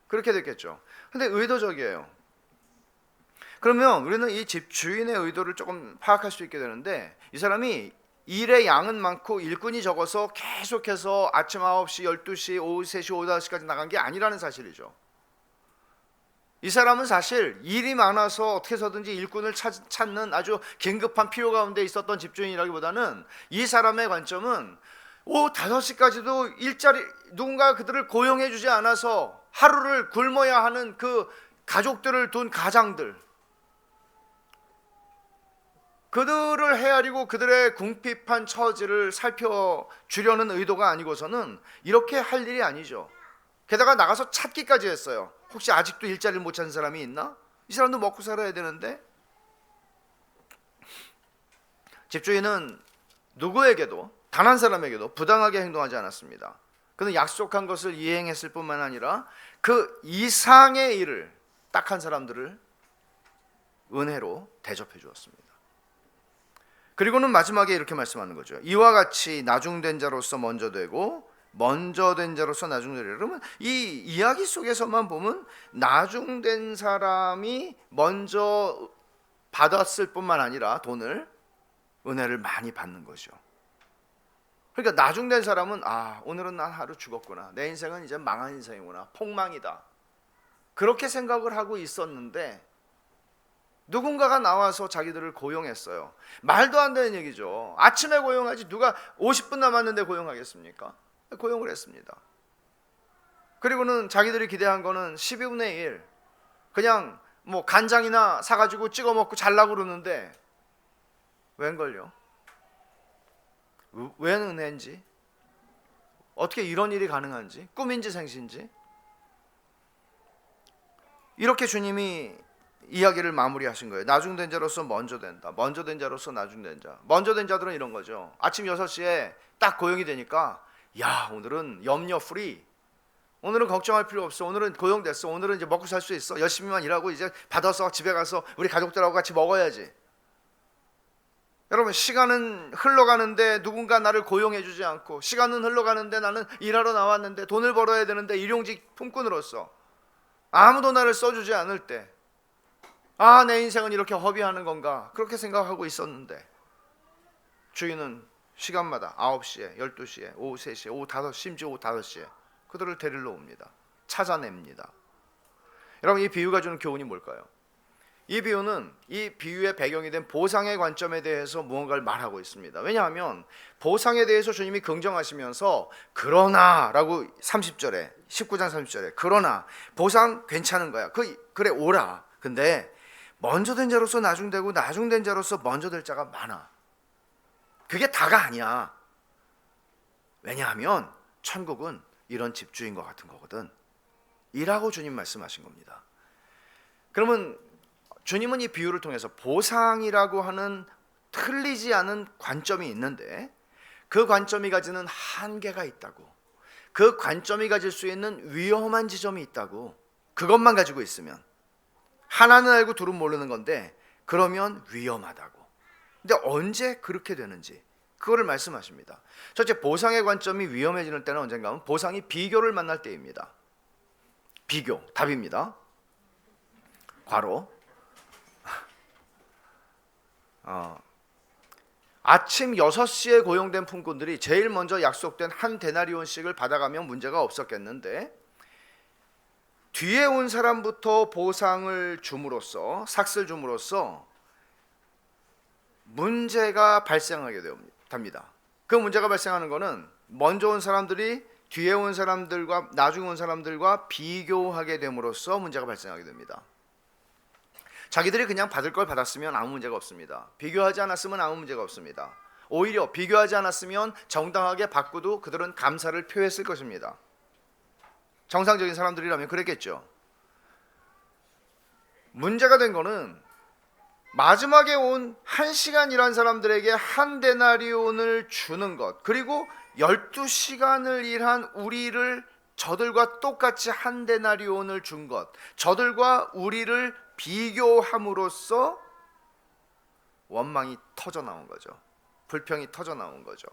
그렇게 됐겠죠. 근데 의도적이에요. 그러면 우리는 이 집주인의 의도를 조금 파악할 수 있게 되는데, 이 사람이 일의 양은 많고 일꾼이 적어서 계속해서 아침 9시, 12시, 오후 3시, 오후 5시까지 나간 게 아니라는 사실이죠. 이 사람은 사실 일이 많아서 어떻게 해서든지 일꾼을 찾는 아주 긴급한 필요 가운데 있었던 집주인이라기보다는, 이 사람의 관점은 오후 5시까지도 일자리, 누군가 그들을 고용해 주지 않아서 하루를 굶어야 하는 그 가족들을 둔 가장들, 그들을 헤아리고 그들의 궁핍한 처지를 살펴주려는 의도가 아니고서는 이렇게 할 일이 아니죠. 게다가 나가서 찾기까지 했어요. 혹시 아직도 일자리를 못 찾는 사람이 있나? 이 사람도 먹고 살아야 되는데. 집주인은 누구에게도, 단 한 사람에게도 부당하게 행동하지 않았습니다. 그는 약속한 것을 이행했을 뿐만 아니라 그 이상의 일을, 딱한 사람들을 은혜로 대접해 주었습니다. 그리고는 마지막에 이렇게 말씀하는 거죠. 이와 같이 나중된 자로서 먼저 되고 먼저 된 자로서 나중되리라. 그러면 이 이야기 속에서만 보면 나중된 사람이 먼저 받았을 뿐만 아니라 돈을, 은혜를 많이 받는 거죠. 그러니까 나중된 사람은 오늘은 난 하루 죽었구나, 내 인생은 이제 망한 인생이구나, 폭망이다, 그렇게 생각을 하고 있었는데 누군가가 나와서 자기들을 고용했어요. 말도 안 되는 얘기죠. 아침에 고용하지 누가 50분 남았는데 고용하겠습니까? 고용을 했습니다. 그리고는 자기들이 기대한 거는 12분의 1, 그냥 뭐 간장이나 사가지고 찍어 먹고 잘라고 그러는데 웬걸요? 웬 은혜인지, 어떻게 이런 일이 가능한지, 꿈인지 생신지, 이렇게 주님이 이야기를 마무리하신 거예요. 나중된 자로서 먼저 된다, 먼저 된 자로서 나중된 자. 먼저 된 자들은 이런 거죠. 아침 6시에 딱 고용이 되니까, 야, 오늘은 염려 프리, 오늘은 걱정할 필요 없어, 오늘은 고용됐어, 오늘은 이제 먹고 살 수 있어, 열심히만 일하고 이제 받아서 집에 가서 우리 가족들하고 같이 먹어야지. 여러분, 시간은 흘러가는데 누군가 나를 고용해 주지 않고, 시간은 흘러가는데 나는 일하러 나왔는데 돈을 벌어야 되는데 일용직 품꾼으로서 아무도 나를 써주지 않을 때, 내 인생은 이렇게 허비하는 건가, 그렇게 생각하고 있었는데 주인은 시간마다 9시에, 12시에, 오후 3시에, 오후 5시, 심지어 오후 5시에 그들을 데리러 옵니다. 찾아냅니다. 여러분, 이 비유가 주는 교훈이 뭘까요? 이 비유는 이 비유의 배경이 된 보상의 관점에 대해서 무언가를 말하고 있습니다. 왜냐하면 보상에 대해서 주님이 긍정하시면서 그러나 라고 30절에, 19장 30절에 그러나 보상 괜찮은 거야, 그래 오라, 근데 먼저 된 자로서 나중되고 나중된 자로서 먼저 될 자가 많아. 그게 다가 아니야. 왜냐하면 천국은 이런 집주인과 같은 거거든, 이라고 주님 말씀하신 겁니다. 그러면 주님은 이 비유를 통해서 보상이라고 하는 틀리지 않은 관점이 있는데, 그 관점이 가지는 한계가 있다고, 그 관점이 가질 수 있는 위험한 지점이 있다고, 그것만 가지고 있으면, 하나는 알고 둘은 모르는 건데 그러면 위험하다고. 근데 언제 그렇게 되는지 그거를 말씀하십니다. 첫째, 보상의 관점이 위험해지는 때는 언젠가 하면 보상이 비교를 만날 때입니다. 비교, 답입니다. 괄호. 아침 6시에 고용된 품꾼들이 제일 먼저 약속된 한 데나리온씩을 받아가면 문제가 없었겠는데, 뒤에 온 사람부터 보상을 줌으로써, 삭슬 줌으로써 문제가 발생하게 됩니다. 그 문제가 발생하는 것은 먼저 온 사람들이 뒤에 온 사람들과 나중에 온 사람들과 비교하게 됨으로써 문제가 발생하게 됩니다. 자기들이 그냥 받을 걸 받았으면 아무 문제가 없습니다. 비교하지 않았으면 아무 문제가 없습니다. 오히려 비교하지 않았으면 정당하게 받고도 그들은 감사를 표했을 것입니다. 정상적인 사람들이라면 그랬겠죠. 문제가 된 거는 마지막에 온 1시간 일한 사람들에게 한 데나리온을 주는 것, 그리고 12시간을 일한 우리를 저들과 똑같이 한 데나리온을 준 것, 저들과 우리를 비교함으로써 원망이 터져 나온 거죠. 불평이 터져 나온 거죠.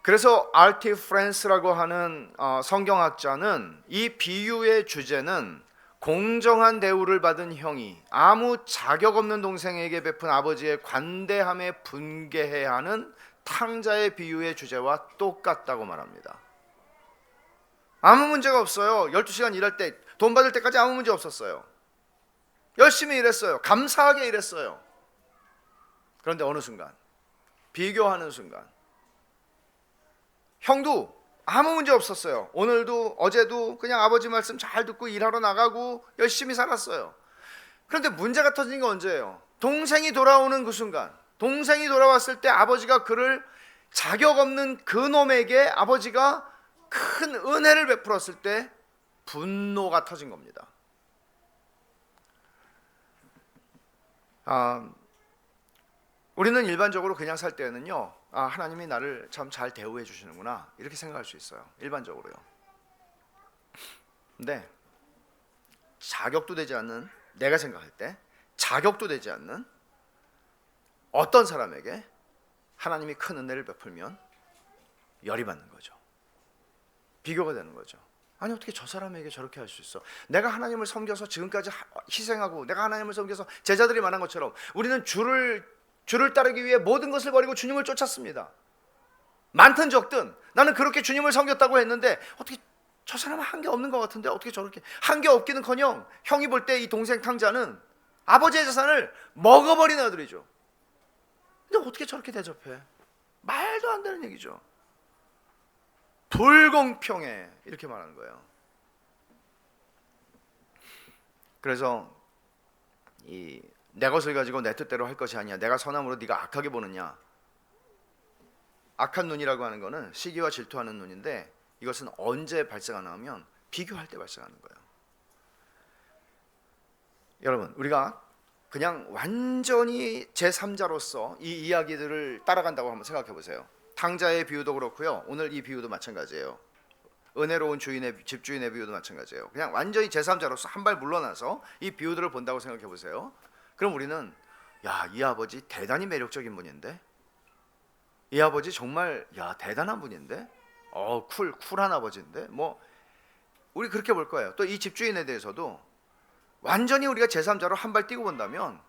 그래서 R.T. 프랜스라고 하는 성경학자는 이 비유의 주제는 공정한 대우를 받은 형이 아무 자격 없는 동생에게 베푼 아버지의 관대함에 분개해야 하는 탕자의 비유의 주제와 똑같다고 말합니다. 아무 문제가 없어요. 12시간 일할 때 돈 받을 때까지 아무 문제 없었어요. 열심히 일했어요. 감사하게 일했어요. 그런데 어느 순간, 비교하는 순간, 형도 아무 문제 없었어요. 오늘도 어제도 그냥 아버지 말씀 잘 듣고 일하러 나가고 열심히 살았어요. 그런데 문제가 터진 게 언제예요? 동생이 돌아오는 그 순간, 동생이 돌아왔을 때 아버지가 그를 자격 없는 그 놈에게 아버지가 큰 은혜를 베풀었을 때 분노가 터진 겁니다. 우리는 일반적으로 그냥 살 때는요, 하나님이 나를 참 잘 대우해 주시는구나 이렇게 생각할 수 있어요. 일반적으로요. 근데 자격도 되지 않는, 내가 생각할 때 자격도 되지 않는 어떤 사람에게 하나님이 큰 은혜를 베풀면 열이 받는 거죠. 비교가 되는 거죠. 아니 어떻게 저 사람에게 저렇게 할 수 있어? 내가 하나님을 섬겨서 지금까지 희생하고 내가 하나님을 섬겨서 제자들이 말한 것처럼 우리는 주를 따르기 위해 모든 것을 버리고 주님을 쫓았습니다. 많든 적든 나는 그렇게 주님을 섬겼다고 했는데 어떻게 저 사람은 한 게 없는 것 같은데 어떻게 저렇게 한 게 없기는커녕 형이 볼 때 이 동생 탕자는 아버지의 재산을 먹어버린 아들이죠. 근데 어떻게 저렇게 대접해? 말도 안 되는 얘기죠. 불공평해 이렇게 말하는 거예요. 그래서 내 것을 가지고 내 뜻대로 할 것이 아니야. 내가 선함으로 네가 악하게 보느냐. 악한 눈이라고 하는 것은 시기와 질투하는 눈인데 이것은 언제 발생하나 하면 비교할 때 발생하는 거예요. 여러분 우리가 그냥 완전히 제3자로서 이 이야기들을 따라간다고 한번 생각해 보세요. 탕자의 비유도 그렇고요. 오늘 이 비유도 마찬가지예요. 은혜로운 집주인의 비유도 마찬가지예요. 그냥 완전히 제3자로서 한 발 물러나서 이 비유들을 본다고 생각해 보세요. 그럼 우리는 이 아버지 대단히 매력적인 분인데, 이 아버지 정말 대단한 분인데, 쿨한 아버지인데, 우리 그렇게 볼 거예요. 또 이 집주인에 대해서도 완전히 우리가 제3자로 한 발 뛰고 본다면,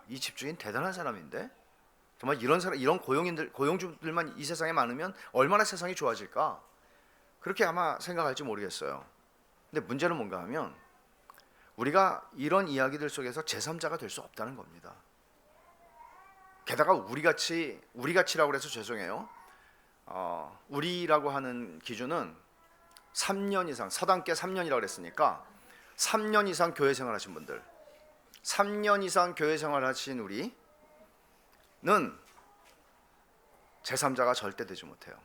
이 집주인 대단한 사람인데, 정말 이런 사람, 이런 고용주들만 이 세상에 많으면 얼마나 세상이 좋아질까? 그렇게 아마 생각할지 모르겠어요. 근데 문제는 뭔가 하면 우리가 이런 이야기들 속에서 제3자가 될 수 없다는 겁니다. 게다가 우리가치라고 해서 죄송해요. 우리라고 하는 기준은 3년 이상, 서당계 3년이라고 그랬으니까 3년 이상 교회 생활하신 분들, 3년 이상 교회 생활하신 우리는 제3자가 절대 되지 못해요.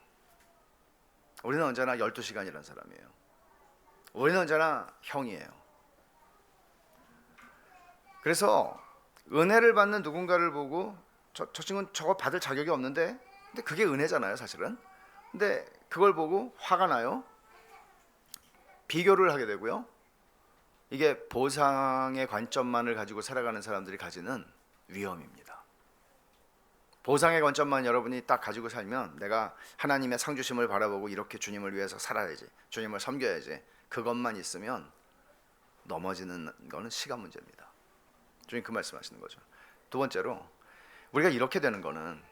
우리는 언제나 12시간이라는 사람이에요. 우리는 언제나 형이에요. 그래서 은혜를 받는 누군가를 보고 저 친구는 저거 받을 자격이 없는데, 근데 그게 은혜잖아요 사실은. 근데 그걸 보고 화가 나요. 비교를 하게 되고요. 이게 보상의 관점만을 가지고 살아가는 사람들이 가지는 위험입니다. 보상의 관점만 여러분이 딱 가지고 살면 내가 하나님의 상주심을 바라보고 이렇게 주님을 위해서 살아야지, 주님을 섬겨야지, 그것만 있으면 넘어지는 거는 시간 문제입니다. 주님 그 말씀하시는 거죠. 두 번째로 우리가 이렇게 되는 거는,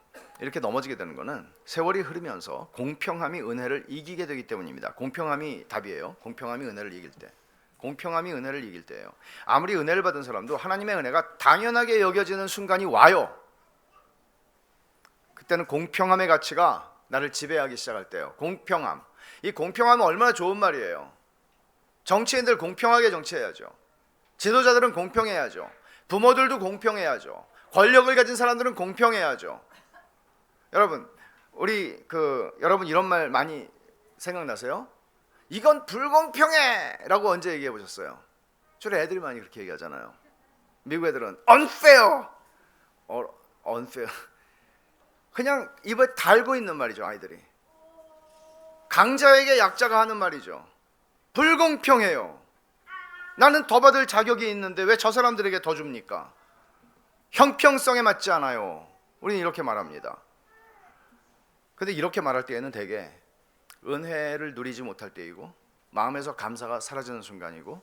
이렇게 넘어지게 되는 거는 세월이 흐르면서 공평함이 은혜를 이기게 되기 때문입니다. 공평함이 답이에요. 공평함이 은혜를 이길 때, 공평함이 은혜를 이길 때예요. 아무리 은혜를 받은 사람도 하나님의 은혜가 당연하게 여겨지는 순간이 와요. 그때는 공평함의 가치가 나를 지배하기 시작할 때예요. 공평함. 이 공평함은 얼마나 좋은 말이에요. 정치인들 공평하게 정치해야죠. 지도자들은 공평해야죠. 부모들도 공평해야죠. 권력을 가진 사람들은 공평해야죠. 여러분, 여러분 이런 말 많이 생각나세요? 이건 불공평해! 라고 언제 얘기해 보셨어요? 주로 애들이 많이 그렇게 얘기하잖아요. 미국 애들은 unfair! unfair. 그냥 입에 달고 있는 말이죠, 아이들이. 강자에게 약자가 하는 말이죠. 불공평해요. 나는 더 받을 자격이 있는데 왜 저 사람들에게 더 줍니까? 형평성에 맞지 않아요. 우리는 이렇게 말합니다. 근데 이렇게 말할 때에는 대개 은혜를 누리지 못할 때이고 마음에서 감사가 사라지는 순간이고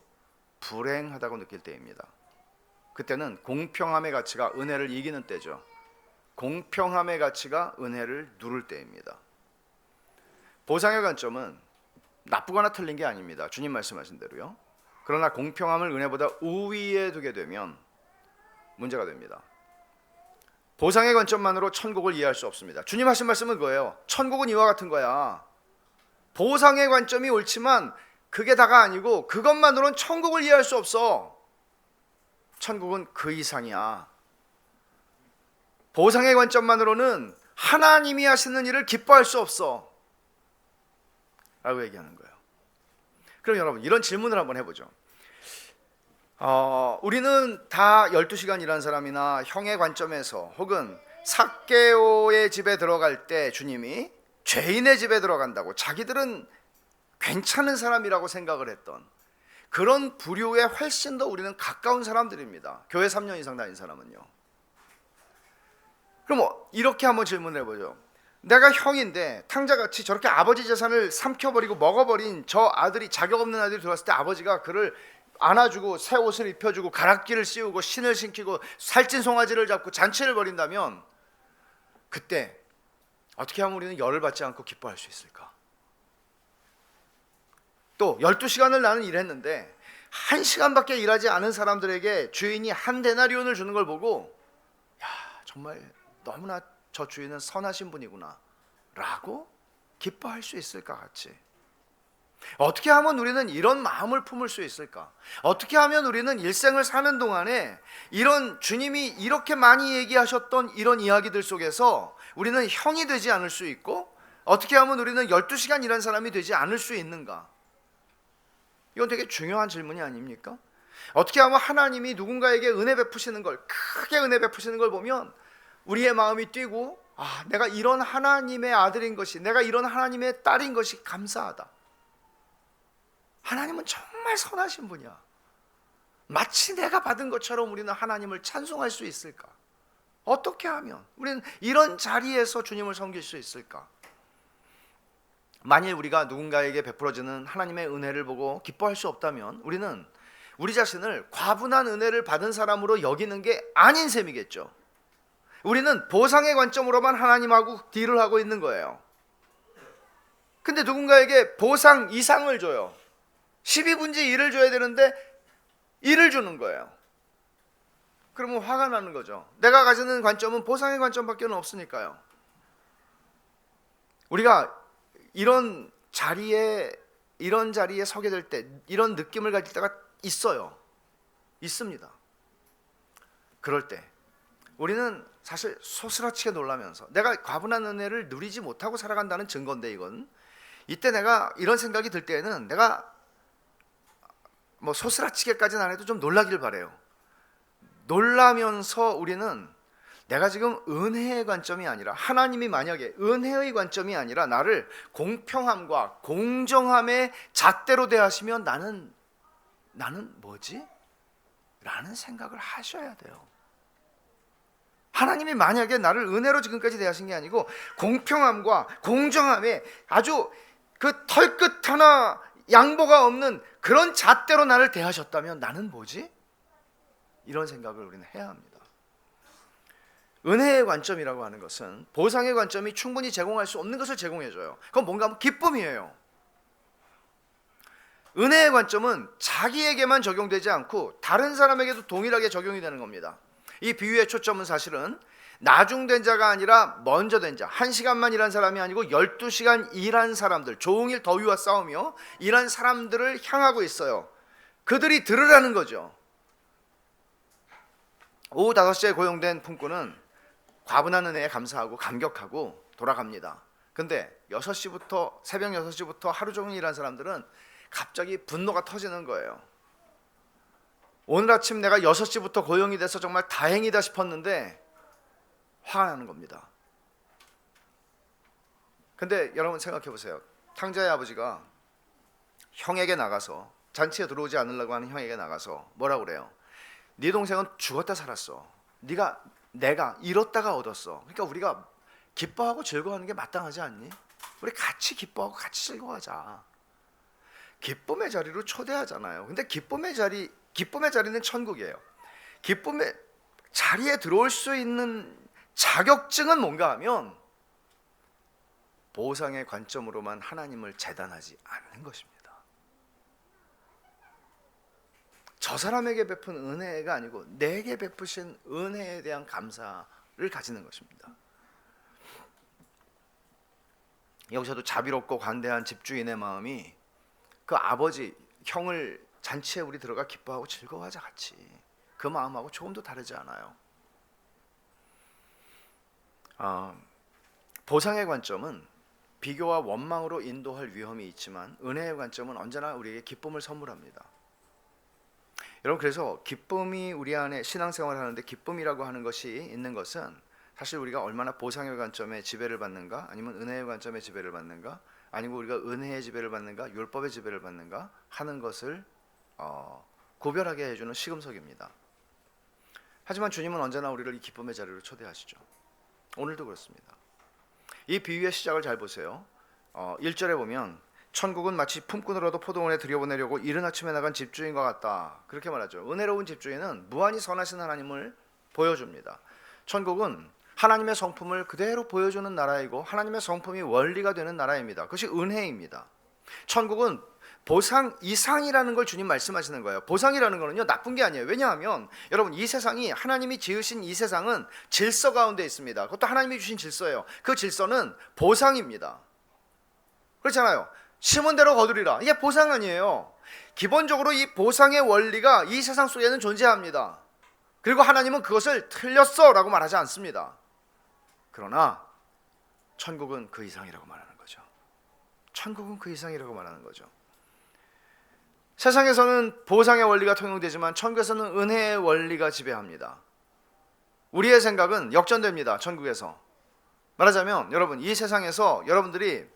불행하다고 느낄 때입니다. 그때는 공평함의 가치가 은혜를 이기는 때죠. 공평함의 가치가 은혜를 누를 때입니다. 보상의 관점은 나쁘거나 틀린 게 아닙니다. 주님 말씀하신 대로요. 그러나 공평함을 은혜보다 우위에 두게 되면 문제가 됩니다. 보상의 관점만으로 천국을 이해할 수 없습니다. 주님 하신 말씀은 그거예요. 천국은 이와 같은 거야. 보상의 관점이 옳지만 그게 다가 아니고 그것만으로는 천국을 이해할 수 없어. 천국은 그 이상이야. 보상의 관점만으로는 하나님이 하시는 일을 기뻐할 수 없어 라고 얘기하는 거예요. 그럼 여러분 이런 질문을 한번 해보죠. 우리는 다 12시간 일한 사람이나 형의 관점에서 혹은 삭개오의 집에 들어갈 때 주님이 죄인의 집에 들어간다고 자기들은 괜찮은 사람이라고 생각을 했던 그런 부류에 훨씬 더 우리는 가까운 사람들입니다. 교회 3년 이상 다닌 사람은요. 그럼 이렇게 한번 질문을 해보죠. 내가 형인데 탕자같이 저렇게 아버지 재산을 삼켜버리고 먹어버린 저 아들이, 자격 없는 아들이 들어왔을 때 아버지가 그를 안아주고 새 옷을 입혀주고 가락기를 씌우고 신을 신기고 살찐 송아지를 잡고 잔치를 벌인다면 그때 어떻게 하면 우리는 열을 받지 않고 기뻐할 수 있을까? 또 12시간을 나는 일했는데 1시간밖에 일하지 않은 사람들에게 주인이 한 데나리온을 주는 걸 보고 야, 정말 너무나 저 주인은 선하신 분이구나 라고 기뻐할 수 있을까 같이? 어떻게 하면 우리는 이런 마음을 품을 수 있을까? 어떻게 하면 우리는 일생을 사는 동안에 이런 주님이 이렇게 많이 얘기하셨던 이런 이야기들 속에서 우리는 형이 되지 않을 수 있고 어떻게 하면 우리는 12시간 일한 사람이 되지 않을 수 있는가? 이건 되게 중요한 질문이 아닙니까? 어떻게 하면 하나님이 누군가에게 은혜 베푸시는 걸, 크게 은혜 베푸시는 걸 보면 우리의 마음이 뛰고 내가 이런 하나님의 아들인 것이, 내가 이런 하나님의 딸인 것이 감사하다. 하나님은 정말 선하신 분이야. 마치 내가 받은 것처럼 우리는 하나님을 찬송할 수 있을까? 어떻게 하면 우리는 이런 자리에서 주님을 섬길 수 있을까? 만일 우리가 누군가에게 베풀어지는 하나님의 은혜를 보고 기뻐할 수 없다면 우리는 우리 자신을 과분한 은혜를 받은 사람으로 여기는 게 아닌 셈이겠죠. 우리는 보상의 관점으로만 하나님하고 딜을 하고 있는 거예요. 근데 누군가에게 보상 이상을 줘요. 12분지 1을 줘야 되는데 1을 주는 거예요. 그러면 화가 나는 거죠. 내가 가지는 관점은 보상의 관점밖에 없으니까요. 우리가 이런 자리에 서게 될 때 이런 느낌을 가질 때가 있어요. 있습니다. 그럴 때 우리는 사실 소스라치게 놀라면서 내가 과분한 은혜를 누리지 못하고 살아간다는 증거인데 이건 이때 내가 이런 생각이 들 때에는 내가 소스라치게까지는 안 해도 좀 놀라길 바래요. 놀라면서 우리는 내가 지금 은혜의 관점이 아니라 하나님이 만약에 은혜의 관점이 아니라 나를 공평함과 공정함의 잣대로 대하시면 나는 뭐지? 라는 생각을 하셔야 돼요. 하나님이 만약에 나를 은혜로 지금까지 대하신 게 아니고 공평함과 공정함에 아주 그 털끝 하나 양보가 없는 그런 잣대로 나를 대하셨다면 나는 뭐지? 이런 생각을 우리는 해야 합니다. 은혜의 관점이라고 하는 것은 보상의 관점이 충분히 제공할 수 없는 것을 제공해줘요. 그건 뭔가 하면 기쁨이에요. 은혜의 관점은 자기에게만 적용되지 않고 다른 사람에게도 동일하게 적용이 되는 겁니다. 이 비유의 초점은 사실은 나중된 자가 아니라 먼저 된 자, 1시간만 일한 사람이 아니고 12시간 일한 사람들, 종일 더위와 싸우며 일한 사람들을 향하고 있어요. 그들이 들으라는 거죠. 오후 5시에 고용된 품꾼은 과분한 은혜에 감사하고 감격하고 돌아갑니다. 근데 6시부터 새벽 6시부터 하루 종일 일한 사람들은 갑자기 분노가 터지는 거예요. 오늘 아침 내가 6시부터 고용이 돼서 정말 다행이다 싶었는데 화가 나는 겁니다. 근데 여러분 생각해 보세요. 탕자의 아버지가 형에게 나가서, 잔치에 들어오지 않으려고 하는 형에게 나가서 뭐라고 그래요? 네 동생은 죽었다 살았어. 내가 잃었다가 얻었어. 그러니까 우리가 기뻐하고 즐거워하는 게 마땅하지 않니? 우리 같이 기뻐하고 같이 즐거워하자. 기쁨의 자리로 초대하잖아요. 근데 기쁨의 자리는 천국이에요. 기쁨의 자리에 들어올 수 있는 자격증은 뭔가 하면 보상의 관점으로만 하나님을 재단하지 않는 것입니다. 저 사람에게 베푼 은혜가 아니고 내게 베푸신 은혜에 대한 감사를 가지는 것입니다. 여기서도 자비롭고 관대한 집주인의 마음이 그 아버지, 형을 잔치에 우리 들어가 기뻐하고 즐거워하자 같이, 그 마음하고 조금도 다르지 않아요. 보상의 관점은 비교와 원망으로 인도할 위험이 있지만 은혜의 관점은 언제나 우리에게 기쁨을 선물합니다. 여러분, 그래서 기쁨이 우리 안에 신앙생활을 하는데 기쁨이라고 하는 것이 있는 것은 사실 우리가 얼마나 보상의 관점에 지배를 받는가, 아니면 은혜의 관점에 지배를 받는가, 아니면 우리가 은혜의 지배를 받는가, 율법의 지배를 받는가 하는 것을 구별하게 해주는 시금석입니다. 하지만 주님은 언제나 우리를 이 기쁨의 자리로 초대하시죠. 오늘도 그렇습니다. 이 비유의 시작을 잘 보세요. 1절에 보면 천국은 마치 품꾼으로도 포도원에 들여보내려고 이른 아침에 나간 집주인과 같다, 그렇게 말하죠. 은혜로운 집주인은 무한히 선하신 하나님을 보여줍니다. 천국은 하나님의 성품을 그대로 보여주는 나라이고 하나님의 성품이 원리가 되는 나라입니다. 그것이 은혜입니다. 천국은 보상 이상이라는 걸 주님 말씀하시는 거예요. 보상이라는 거는요, 나쁜 게 아니에요. 왜냐하면 여러분, 이 세상이, 하나님이 지으신 이 세상은 질서 가운데 있습니다. 그것도 하나님이 주신 질서예요. 그 질서는 보상입니다. 그렇잖아요. 심은 대로 거두리라, 이게 보상 아니에요. 기본적으로 이 보상의 원리가 이 세상 속에는 존재합니다. 그리고 하나님은 그것을 틀렸어 라고 말하지 않습니다. 그러나 천국은 그 이상이라고 말하는 거죠. 천국은 그 이상이라고 말하는 거죠. 세상에서는 보상의 원리가 통용되지만 천국에서는 은혜의 원리가 지배합니다. 우리의 생각은 역전됩니다. 천국에서 말하자면, 여러분, 이 세상에서 여러분들이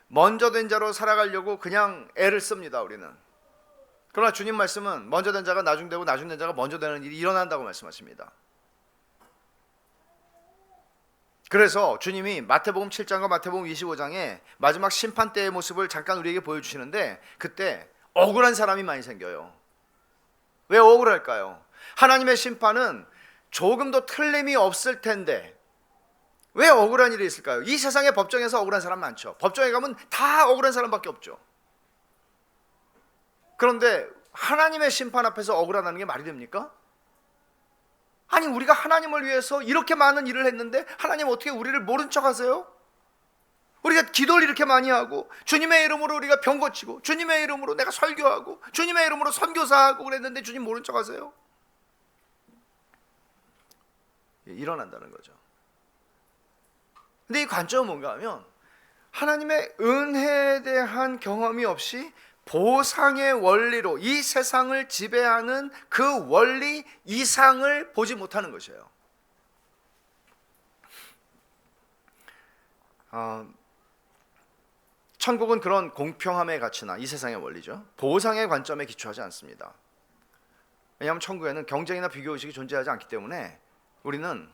먼저 된 자로 살아가려고 그냥 애를 씁니다. 우리는. 그러나 주님 말씀은 먼저 된 자가 나중되고 나중된 자가 먼저 되는 일이 일어난다고 말씀하십니다. 그래서 주님이 마태복음 7장과 마태복음 25장에 마지막 심판 때의 모습을 잠깐 우리에게 보여주시는데, 그때 억울한 사람이 많이 생겨요. 왜 억울할까요? 하나님의 심판은 조금도 틀림이 없을 텐데 왜 억울한 일이 있을까요? 이 세상의 법정에서 억울한 사람 많죠. 법정에 가면 다 억울한 사람밖에 없죠. 그런데 하나님의 심판 앞에서 억울하다는 게 말이 됩니까? 아니, 우리가 하나님을 위해서 이렇게 많은 일을 했는데 하나님 어떻게 우리를 모른 척 하세요? 우리가 기도를 이렇게 많이 하고, 주님의 이름으로 우리가 병 고치고, 주님의 이름으로 내가 설교하고, 주님의 이름으로 선교사하고 그랬는데 주님 모른 척 하세요? 일어난다는 거죠. 근데 이 관점은 뭔가 하면, 하나님의 은혜에 대한 경험이 없이 보상의 원리로 이 세상을 지배하는 그 원리 이상을 보지 못하는 것이에요. 천국은 그런 공평함의 가치나 이 세상의 원리죠, 보상의 관점에 기초하지 않습니다. 왜냐하면 천국에는 경쟁이나 비교의식이 존재하지 않기 때문에 우리는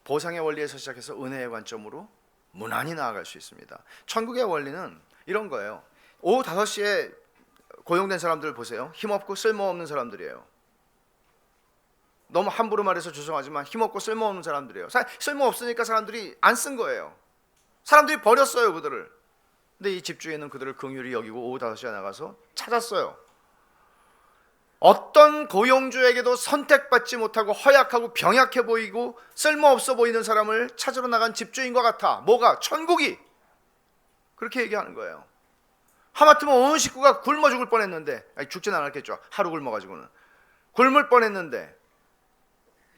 보상의 원리에서 시작해서 은혜의 관점으로 무난히 나아갈 수 있습니다. 천국의 원리는 이런 거예요. 오후 5시에 고용된 사람들 보세요. 힘없고 쓸모없는 사람들이에요. 너무 함부로 말해서 죄송하지만 힘없고 쓸모없는 사람들이에요. 쓸모없으니까 사람들이 안 쓴 거예요. 사람들이 버렸어요, 그들을. 근데 이 집주인은 그들을 긍휼히 여기고 오후 5시에 나가서 찾았어요. 어떤 고용주에게도 선택받지 못하고 허약하고 병약해 보이고 쓸모없어 보이는 사람을 찾으러 나간 집주인과 같아. 뭐가? 천국이. 그렇게 얘기하는 거예요. 하마터면 온 식구가 굶어 죽을 뻔했는데, 아니, 죽진 않았겠죠. 하루 굶어가지고는 굶을 뻔했는데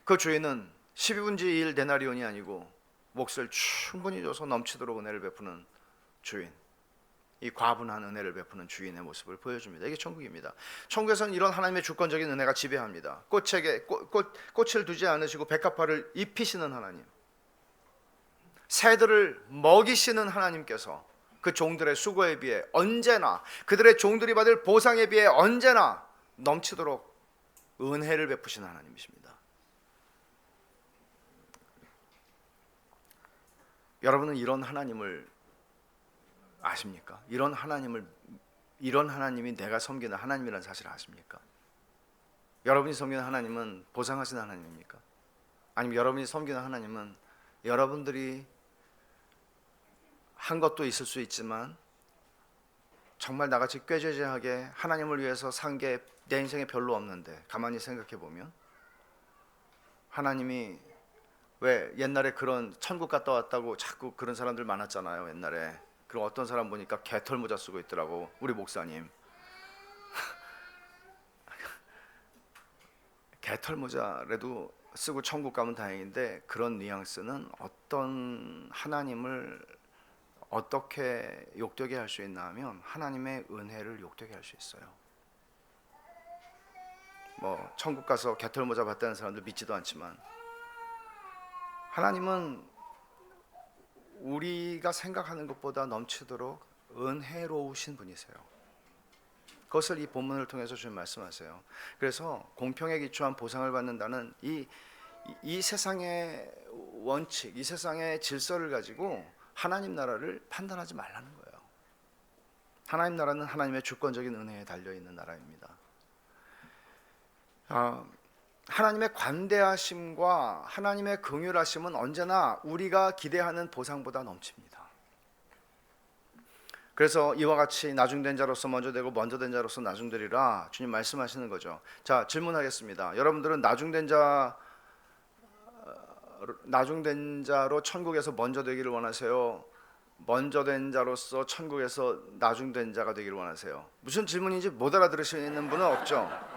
그 주인은 12분지 1 데나리온이 아니고 몫을 충분히 줘서 넘치도록 은혜를 베푸는 주인, 이 과분한 은혜를 베푸는 주인의 모습을 보여줍니다. 이게 천국입니다. 천국에서는 이런 하나님의 주권적인 은혜가 지배합니다. 꽃을 두지 않으시고 백합화를 입히시는 하나님, 새들을 먹이시는 하나님께서 그 종들의 수고에 비해 언제나, 그들의 종들이 받을 보상에 비해 언제나 넘치도록 은혜를 베푸신 하나님이십니다. 여러분은 이런 하나님을 아십니까? 이런 하나님이 내가 섬기는 하나님이라는 사실을 아십니까? 여러분이 섬기는 하나님은 보상하시는 하나님입니까? 아니면 여러분이 섬기는 하나님은 여러분들이 한 것도 있을 수 있지만 정말 나같이 꾀죄죄하게 하나님을 위해서 산 게 내 인생에 별로 없는데, 가만히 생각해 보면 하나님이 왜 옛날에 그런 천국 갔다 왔다고 자꾸 그런 사람들 많았잖아요. 옛날에 그리고 어떤 사람 보니까 개털 모자 쓰고 있더라고, 우리 목사님. 개털 모자라도 쓰고 천국 가면 다행인데, 그런 뉘앙스는 어떤 하나님을 어떻게 욕되게 할 수 있나 하면 하나님의 은혜를 욕되게 할 수 있어요. 뭐 천국 가서 개털 모자 봤다는 사람들 믿지도 않지만, 하나님은 우리가 생각하는 것보다 넘치도록 은혜로우신 분이세요. 그것을 이 본문을 통해서 주님 말씀하세요. 그래서 공평에 기초한 보상을 받는다는 이 세상의 원칙, 이 세상의 질서를 가지고 하나님 나라를 판단하지 말라는 거예요. 하나님 나라는 하나님의 주권적인 은혜에 달려있는 나라입니다. 하나님의 관대하심과 하나님의 긍휼하심은 언제나 우리가 기대하는 보상보다 넘칩니다. 그래서 이와 같이 나중된 자로서 먼저 되고 먼저 된 자로서 나중되리라 주님 말씀하시는 거죠. 자, 질문하겠습니다. 여러분들은 나중된 자로 천국에서 먼저 되기를 원하세요? 먼저 된 자로서 천국에서 나중된 자가 되기를 원하세요? 무슨 질문인지 못 알아들으시는 분은 없죠?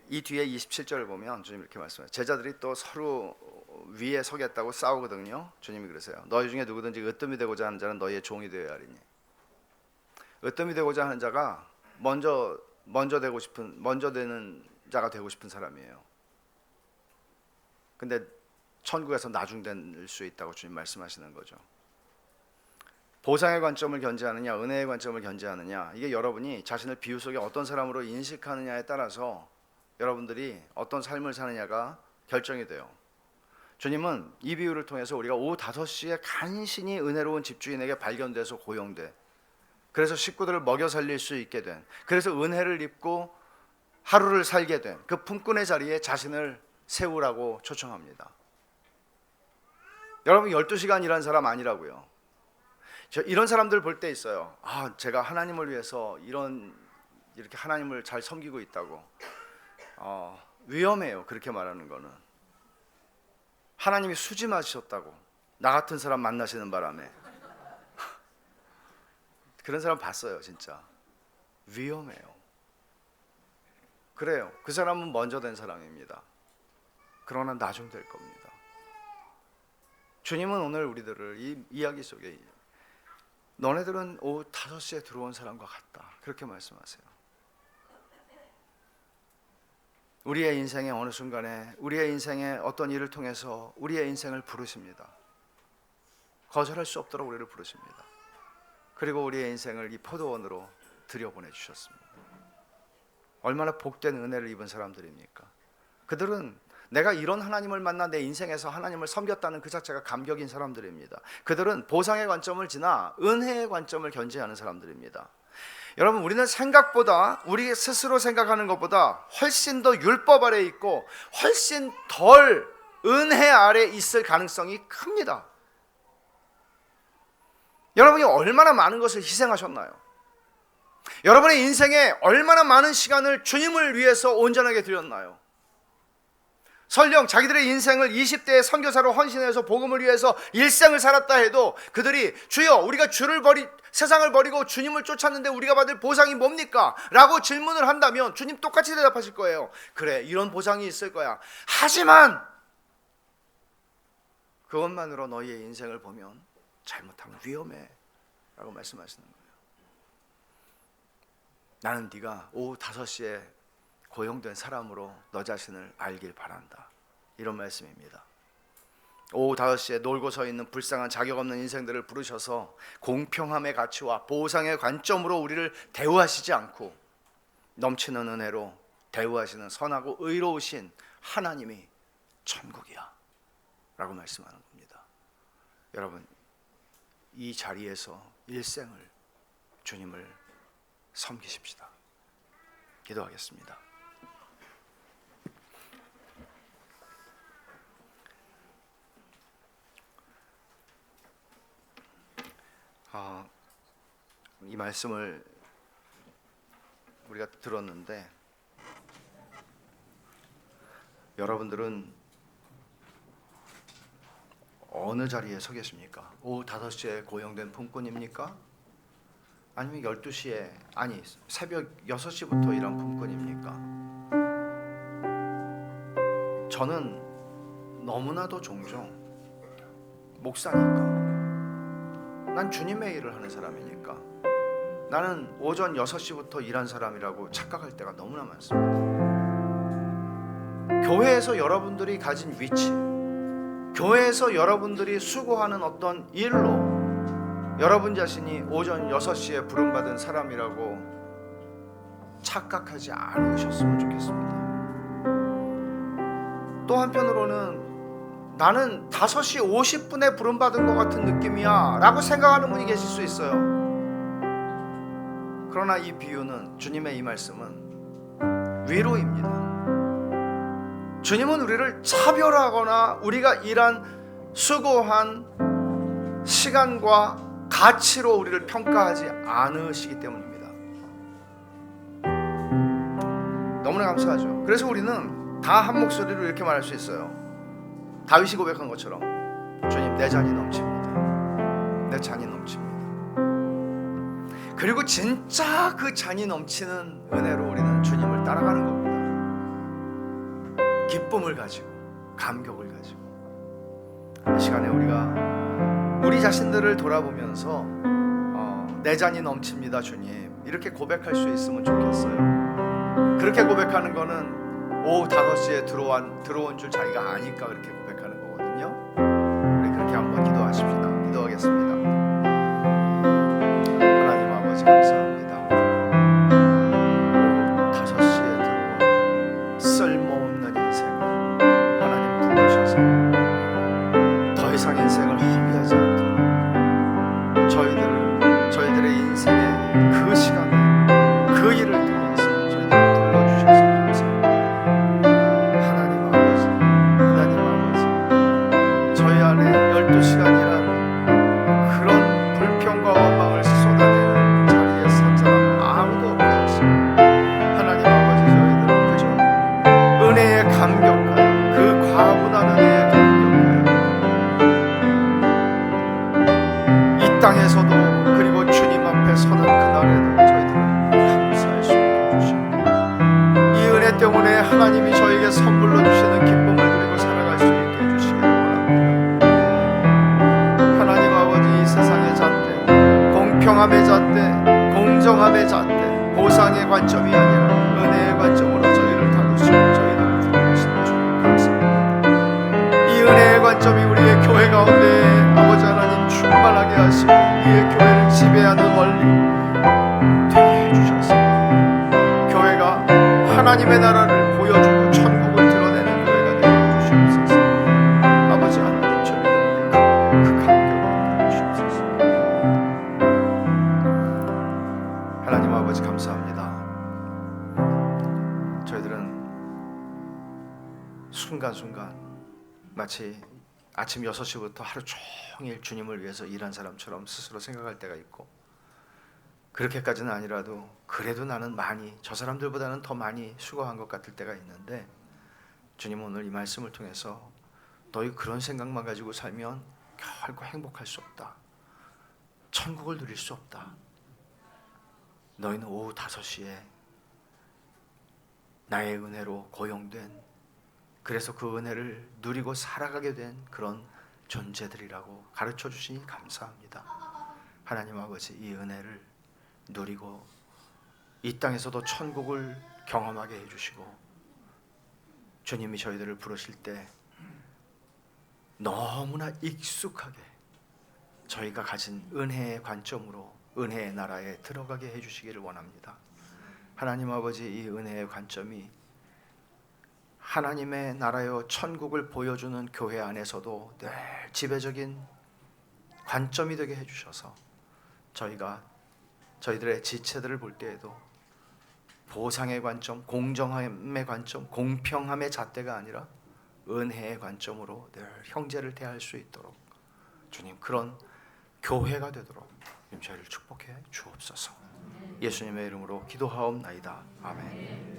이 뒤에 27절을 보면 주님 이렇게 말씀해요. 제자들이 또 서로 위에 서겠다고 싸우거든요. 주님이 그러세요. 너희 중에 누구든지 으뜸이 되고자 하는 자는 너희의 종이 되어야 하리니. 으뜸이 되고자 하는 자가 먼저 되는 자가 되고 싶은 사람이에요. 근데 천국에서 나중될 수 있다고 주님 말씀하시는 거죠. 보상의 관점을 견지하느냐, 은혜의 관점을 견지하느냐, 이게 여러분이 자신을 비유 속에 어떤 사람으로 인식하느냐에 따라서 여러분들이 어떤 삶을 사느냐가 결정이 돼요. 주님은 이 비유를 통해서 우리가 오후 5시에 간신히 은혜로운 집주인에게 발견돼서 고용돼, 그래서 식구들을 먹여 살릴 수 있게 된, 그래서 은혜를 입고 하루를 살게 된 그 품꾼의 자리에 자신을 세우라고 초청합니다. 여러분 12시간 일한 사람 아니라고요. 이런 사람들 볼 때 있어요. 제가 하나님을 위해서 이렇게 하나님을 잘 섬기고 있다고. 위험해요. 그렇게 말하는 거는. 하나님이 수지 마셨다고 나 같은 사람 만나시는 바람에. 그런 사람 봤어요. 진짜 위험해요. 그래요. 그 사람은 먼저 된 사람입니다. 그러나 나중 될 겁니다. 주님은 오늘 우리들을 이 이야기 속에 너네들은 오후 5시에 들어온 사람과 같다, 그렇게 말씀하세요. 우리의 인생의 어느 순간에 우리의 인생의 어떤 일을 통해서 우리의 인생을 부르십니다. 거절할 수 없도록 우리를 부르십니다. 그리고 우리의 인생을 이 포도원으로 들여보내주셨습니다. 얼마나 복된 은혜를 입은 사람들입니까? 그들은 내가 이런 하나님을 만나 내 인생에서 하나님을 섬겼다는 그 자체가 감격인 사람들입니다. 그들은 보상의 관점을 지나 은혜의 관점을 견지하는 사람들입니다. 여러분, 우리는 생각보다, 우리 스스로 생각하는 것보다 훨씬 더 율법 아래 있고 훨씬 덜 은혜 아래 있을 가능성이 큽니다. 여러분이 얼마나 많은 것을 희생하셨나요? 여러분의 인생에 얼마나 많은 시간을 주님을 위해서 온전하게 드렸나요? 설령 자기들의 인생을 20대의 선교사로 헌신해서 복음을 위해서 일생을 살았다 해도 그들이 주여 우리가 세상을 버리고 주님을 쫓았는데 우리가 받을 보상이 뭡니까? 라고 질문을 한다면 주님 똑같이 대답하실 거예요. 그래, 이런 보상이 있을 거야. 하지만 그것만으로 너희의 인생을 보면 잘못하면 위험해 라고 말씀하시는 거예요. 나는 네가 오후 5시에 고용된 사람으로 너 자신을 알길 바란다, 이런 말씀입니다. 오후 5시에 놀고 서 있는 불쌍한 자격 없는 인생들을 부르셔서 공평함의 가치와 보상의 관점으로 우리를 대우하시지 않고 넘치는 은혜로 대우하시는 선하고 의로우신 하나님이 천국이야 라고 말씀하는 겁니다. 여러분, 이 자리에서 일생을 주님을 섬기십시다. 기도하겠습니다. 이 말씀을 우리가 들었는데 여러분들은 어느 자리에 서 계십니까? 오후 5시에 고용된 품꾼입니까? 아니면 12시에 아니 새벽 6시부터 일한 품꾼입니까? 저는 너무나도 종종 목사니까, 난 주님의 일을 하는 사람이니까, 나는 오전 6시부터 일한 사람이라고 착각할 때가 너무나 많습니다. 교회에서 여러분들이 가진 위치, 교회에서 여러분들이 수고하는 어떤 일로 여러분 자신이 오전 6시에 부름받은 사람이라고 착각하지 않으셨으면 좋겠습니다. 또 한편으로는 나는 5시 50분에 부름받은 것 같은 느낌이야 라고 생각하는 분이 계실 수 있어요. 그러나 이 비유는, 주님의 이 말씀은 위로입니다. 주님은 우리를 차별하거나 우리가 일한 수고한 시간과 가치로 우리를 평가하지 않으시기 때문입니다. 너무나 감사하죠. 그래서 우리는 다 한 목소리로 이렇게 말할 수 있어요. 다윗이 고백한 것처럼, 주님, 내 잔이 넘칩니다. 내 잔이 넘칩니다. 그리고 진짜 그 잔이 넘치는 은혜로 우리는 주님을 따라가는 겁니다. 기쁨을 가지고, 감격을 가지고. 이 시간에 우리가 우리 자신들을 돌아보면서 내 잔이 넘칩니다 주님, 이렇게 고백할 수 있으면 좋겠어요. 그렇게 고백하는 거는 오후 5시에 들어온 줄 자기가 아니까 그렇게 고백하는 거거든요. 우리 그렇게 한번 기도하십시다. 기도하겠습니다. 하나님 아버지, 감사합니다. 오후 5시에 들어온 쓸모없는 인생을 하나님 부르셔서 더 이상 인생을 허비하지 않도록 저희들의 인생의 그 시간에 그 일을 통해서 저희들을 불러주셔서 감사합니다. 하나님 아버지, 저희 안에 12시간이란 그런 불평과 원망을 쏟아내는 자리에 선 사람 아무도 없지 않습니다. 하나님 아버지, 저희들은 그저 은혜에 감격하여, 그 과분한 은혜에 감격하여 이 땅에서도, 그리고 주님 앞에 서는 그날에도 저희들은 감사할 수 있게 해주시옵소서. 이 은혜 때문에 하나님이 저에게 선물로 주시는 기쁨을 누리고 살아갈 수 있게 해주시기를 원합니다. 하나님 아버지, 이 세상의 잣대, 공평함의 잣대, 공정함의 잣대, 보상의 관점이 아니라 은혜의 관점으로 저희를 다루시고 저희들을 부르시는 주님 감사합니다. 이 은혜의 관점이 우리의 교회 가운데 아버지 하나님 충만하게 하시고 우리의 교회를 지배하는 원리 되게 해주셔서 교회가 하나님의 나라를 보여주고 천국을 드러내는 교회가 되게 해주시옵소서. 아버지 하나님, 저희들에게 그 감격을 주시옵소서. 하나님 아버지, 감사합니다. 저희들은 순간순간 마치 아침 6시부터 하루 종일 주님을 위해서 일한 사람처럼 스스로 생각할 때가 있고, 그렇게까지는 아니라도 그래도 나는 많이, 저 사람들보다는 더 많이 수고한 것 같을 때가 있는데, 주님, 오늘 이 말씀을 통해서 너희 그런 생각만 가지고 살면 결코 행복할 수 없다, 천국을 누릴 수 없다. 너희는 오후 5시에 나의 은혜로 고용된, 그래서 그 은혜를 누리고 살아가게 된 그런 존재들이라고 가르쳐 주시니 감사합니다. 하나님 아버지, 이 은혜를 누리고 이 땅에서도 천국을 경험하게 해주시고, 주님이 저희들을 부르실 때 너무나 익숙하게 저희가 가진 은혜의 관점으로 은혜의 나라에 들어가게 해주시기를 원합니다. 하나님 아버지, 이 은혜의 관점이 하나님의 나라여 천국을 보여주는 교회 안에서도 늘 지배적인 관점이 되게 해주셔서 저희가 저희들의 지체들을 볼 때에도 보상의 관점, 공정함의 관점, 공평함의 잣대가 아니라 은혜의 관점으로 늘 형제를 대할 수 있도록 주님, 그런 교회가 되도록 주님 저희를 축복해 주옵소서. 예수님의 이름으로 기도하옵나이다. 아멘.